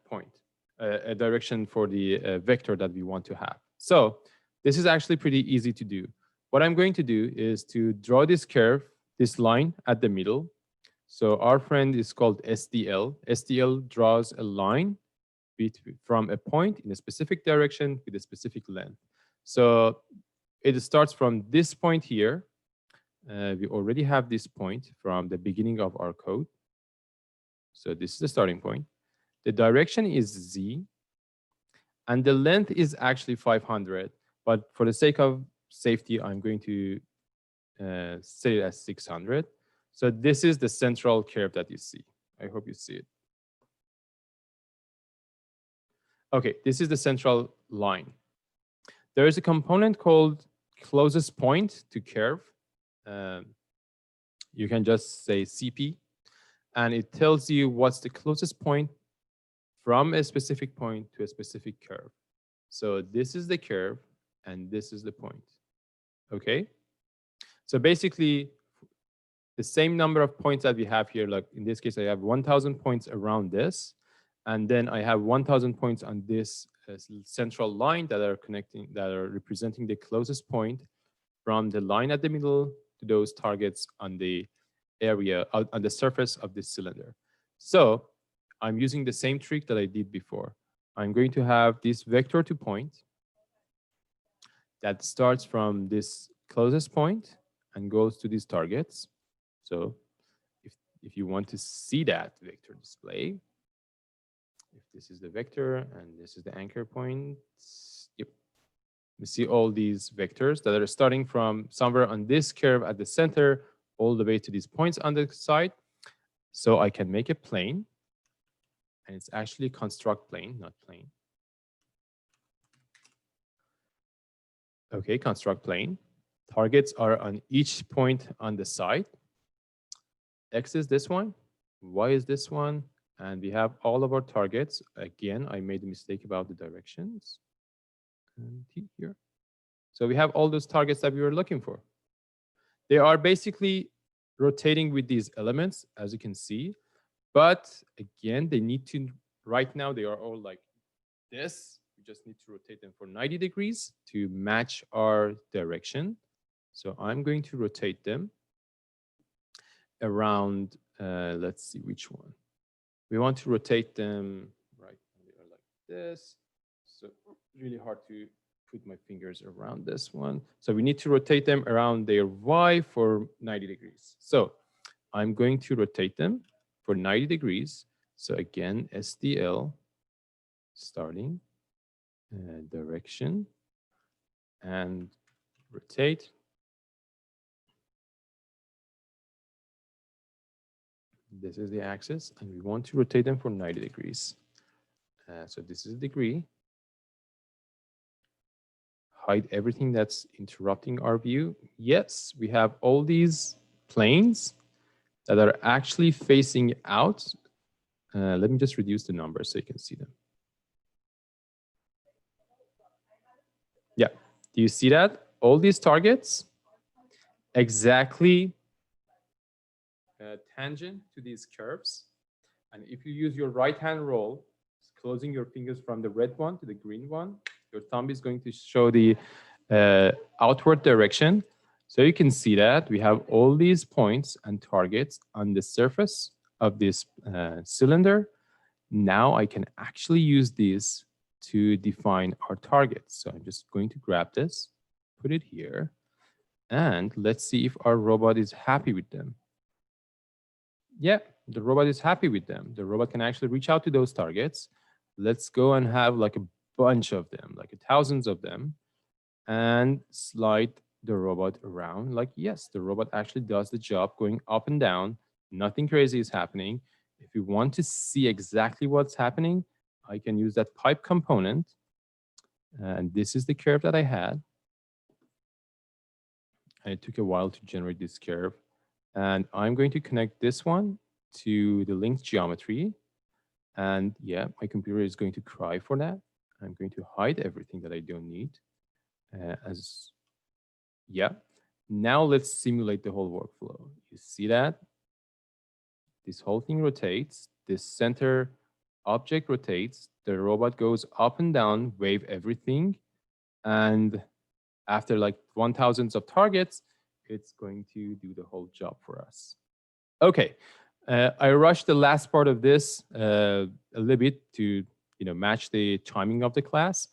point, a direction for the vector that we want to have. So this is actually pretty easy to do. What I'm going to do is to draw this curve, this line at the middle. So our friend is called SDL. SDL draws a line from a point in a specific direction with a specific length. So it starts from this point here. We already have this point from the beginning of our code. So this is the starting point. The direction is Z, and the length is actually 500. But for the sake of safety, I'm going to set it as 600. So this is the central curve that you see. I hope you see it. Okay, this is the central line. There is a component called closest point to curve. You can just say CP, and it tells you what's the closest point from a specific point to a specific curve. So this is the curve, and this is the point. Okay? So basically, the same number of points that we have here, like in this case, I have 1,000 points around this, and then I have 1,000 points on this central line that are representing the closest point from the line at the middle to those targets on the area, on the surface of this cylinder. So I'm using the same trick that I did before. I'm going to have this vector to point that starts from this closest point and goes to these targets. So if you want to see that vector display, if this is the vector and this is the anchor point, yep. We see all these vectors that are starting from somewhere on this curve at the center all the way to these points on the side. So I can make a plane, and it's actually construct plane, not plane. Okay, construct plane. Targets are on each point on the side. X is this one, Y is this one, and we have all of our targets. Again, I made a mistake about the directions. And T here. So we have all those targets that we were looking for. They are basically rotating with these elements, as you can see. But again, they need to, right now, they are all like this. We just need to rotate them for 90 degrees to match our direction. So I'm going to rotate them around, let's see which one. We want to rotate them, right, they are like this. So really hard to put my fingers around this one. So we need to rotate them around their Y for 90 degrees. So I'm going to rotate them for 90 degrees. So again, SDL, starting, direction, and rotate. This is the axis, and we want to rotate them for 90 degrees. So this is a degree. Hide everything that's interrupting our view. Yes, we have all these planes that are actually facing out. Let me just reduce the numbers so you can see them. Yeah, do you see that? All these targets exactly tangent to these curves. And if you use your right hand roll, closing your fingers from the red one to the green one, your thumb is going to show the outward direction. So you can see that we have all these points and targets on the surface of this cylinder. Now I can actually use these to define our targets. So I'm just going to grab this, put it here, and let's see if our robot is happy with them. Yeah, the robot is happy with them. The robot can actually reach out to those targets. Let's go and have like a bunch of them, like thousands of them, and slide the robot around. Like, yes, the robot actually does the job going up and down. Nothing crazy is happening. If you want to see exactly what's happening, I can use that pipe component. And this is the curve that I had. And it took a while to generate this curve. And I'm going to connect this one to the linked geometry. And yeah, my computer is going to cry for that. I'm going to hide everything that I don't need. Now let's simulate the whole workflow. You see that? This whole thing rotates. This center object rotates. The robot goes up and down, wave everything. And after like 1,000 of targets, it's going to do the whole job for us. Okay, I rushed the last part of this a little bit to match the timing of the class,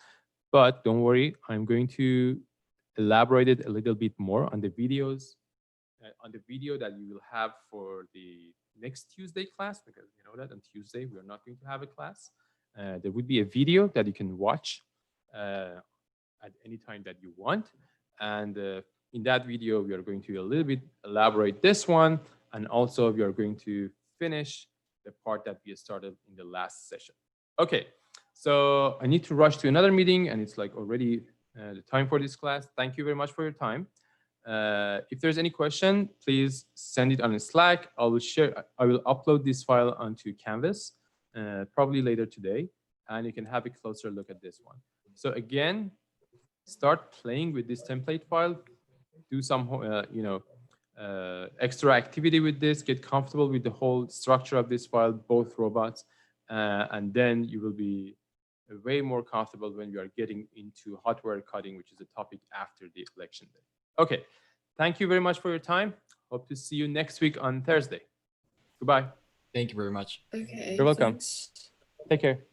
but don't worry, I'm going to elaborate it a little bit more on the videos, on the video that you will have for the next Tuesday class, because you know that on Tuesday we are not going to have a class. There would be a video that you can watch at any time that you want. And in that video, we are going to a little bit elaborate this one. And also we are going to finish the part that we started in the last session. Okay, so I need to rush to another meeting and it's like already the time for this class. Thank you very much for your time. If there's any question, please send it on Slack. I will upload this file onto Canvas probably later today, and you can have a closer look at this one. So again, start playing with this template file, do some extra activity with this, get comfortable with the whole structure of this file, both robots, and then you will be way more comfortable when you are getting into hardware coding, which is a topic after the election day. Okay, thank you very much for your time. Hope to see you next week on Thursday. Goodbye. Thank you very much. Okay. You're welcome. Thanks. Take care.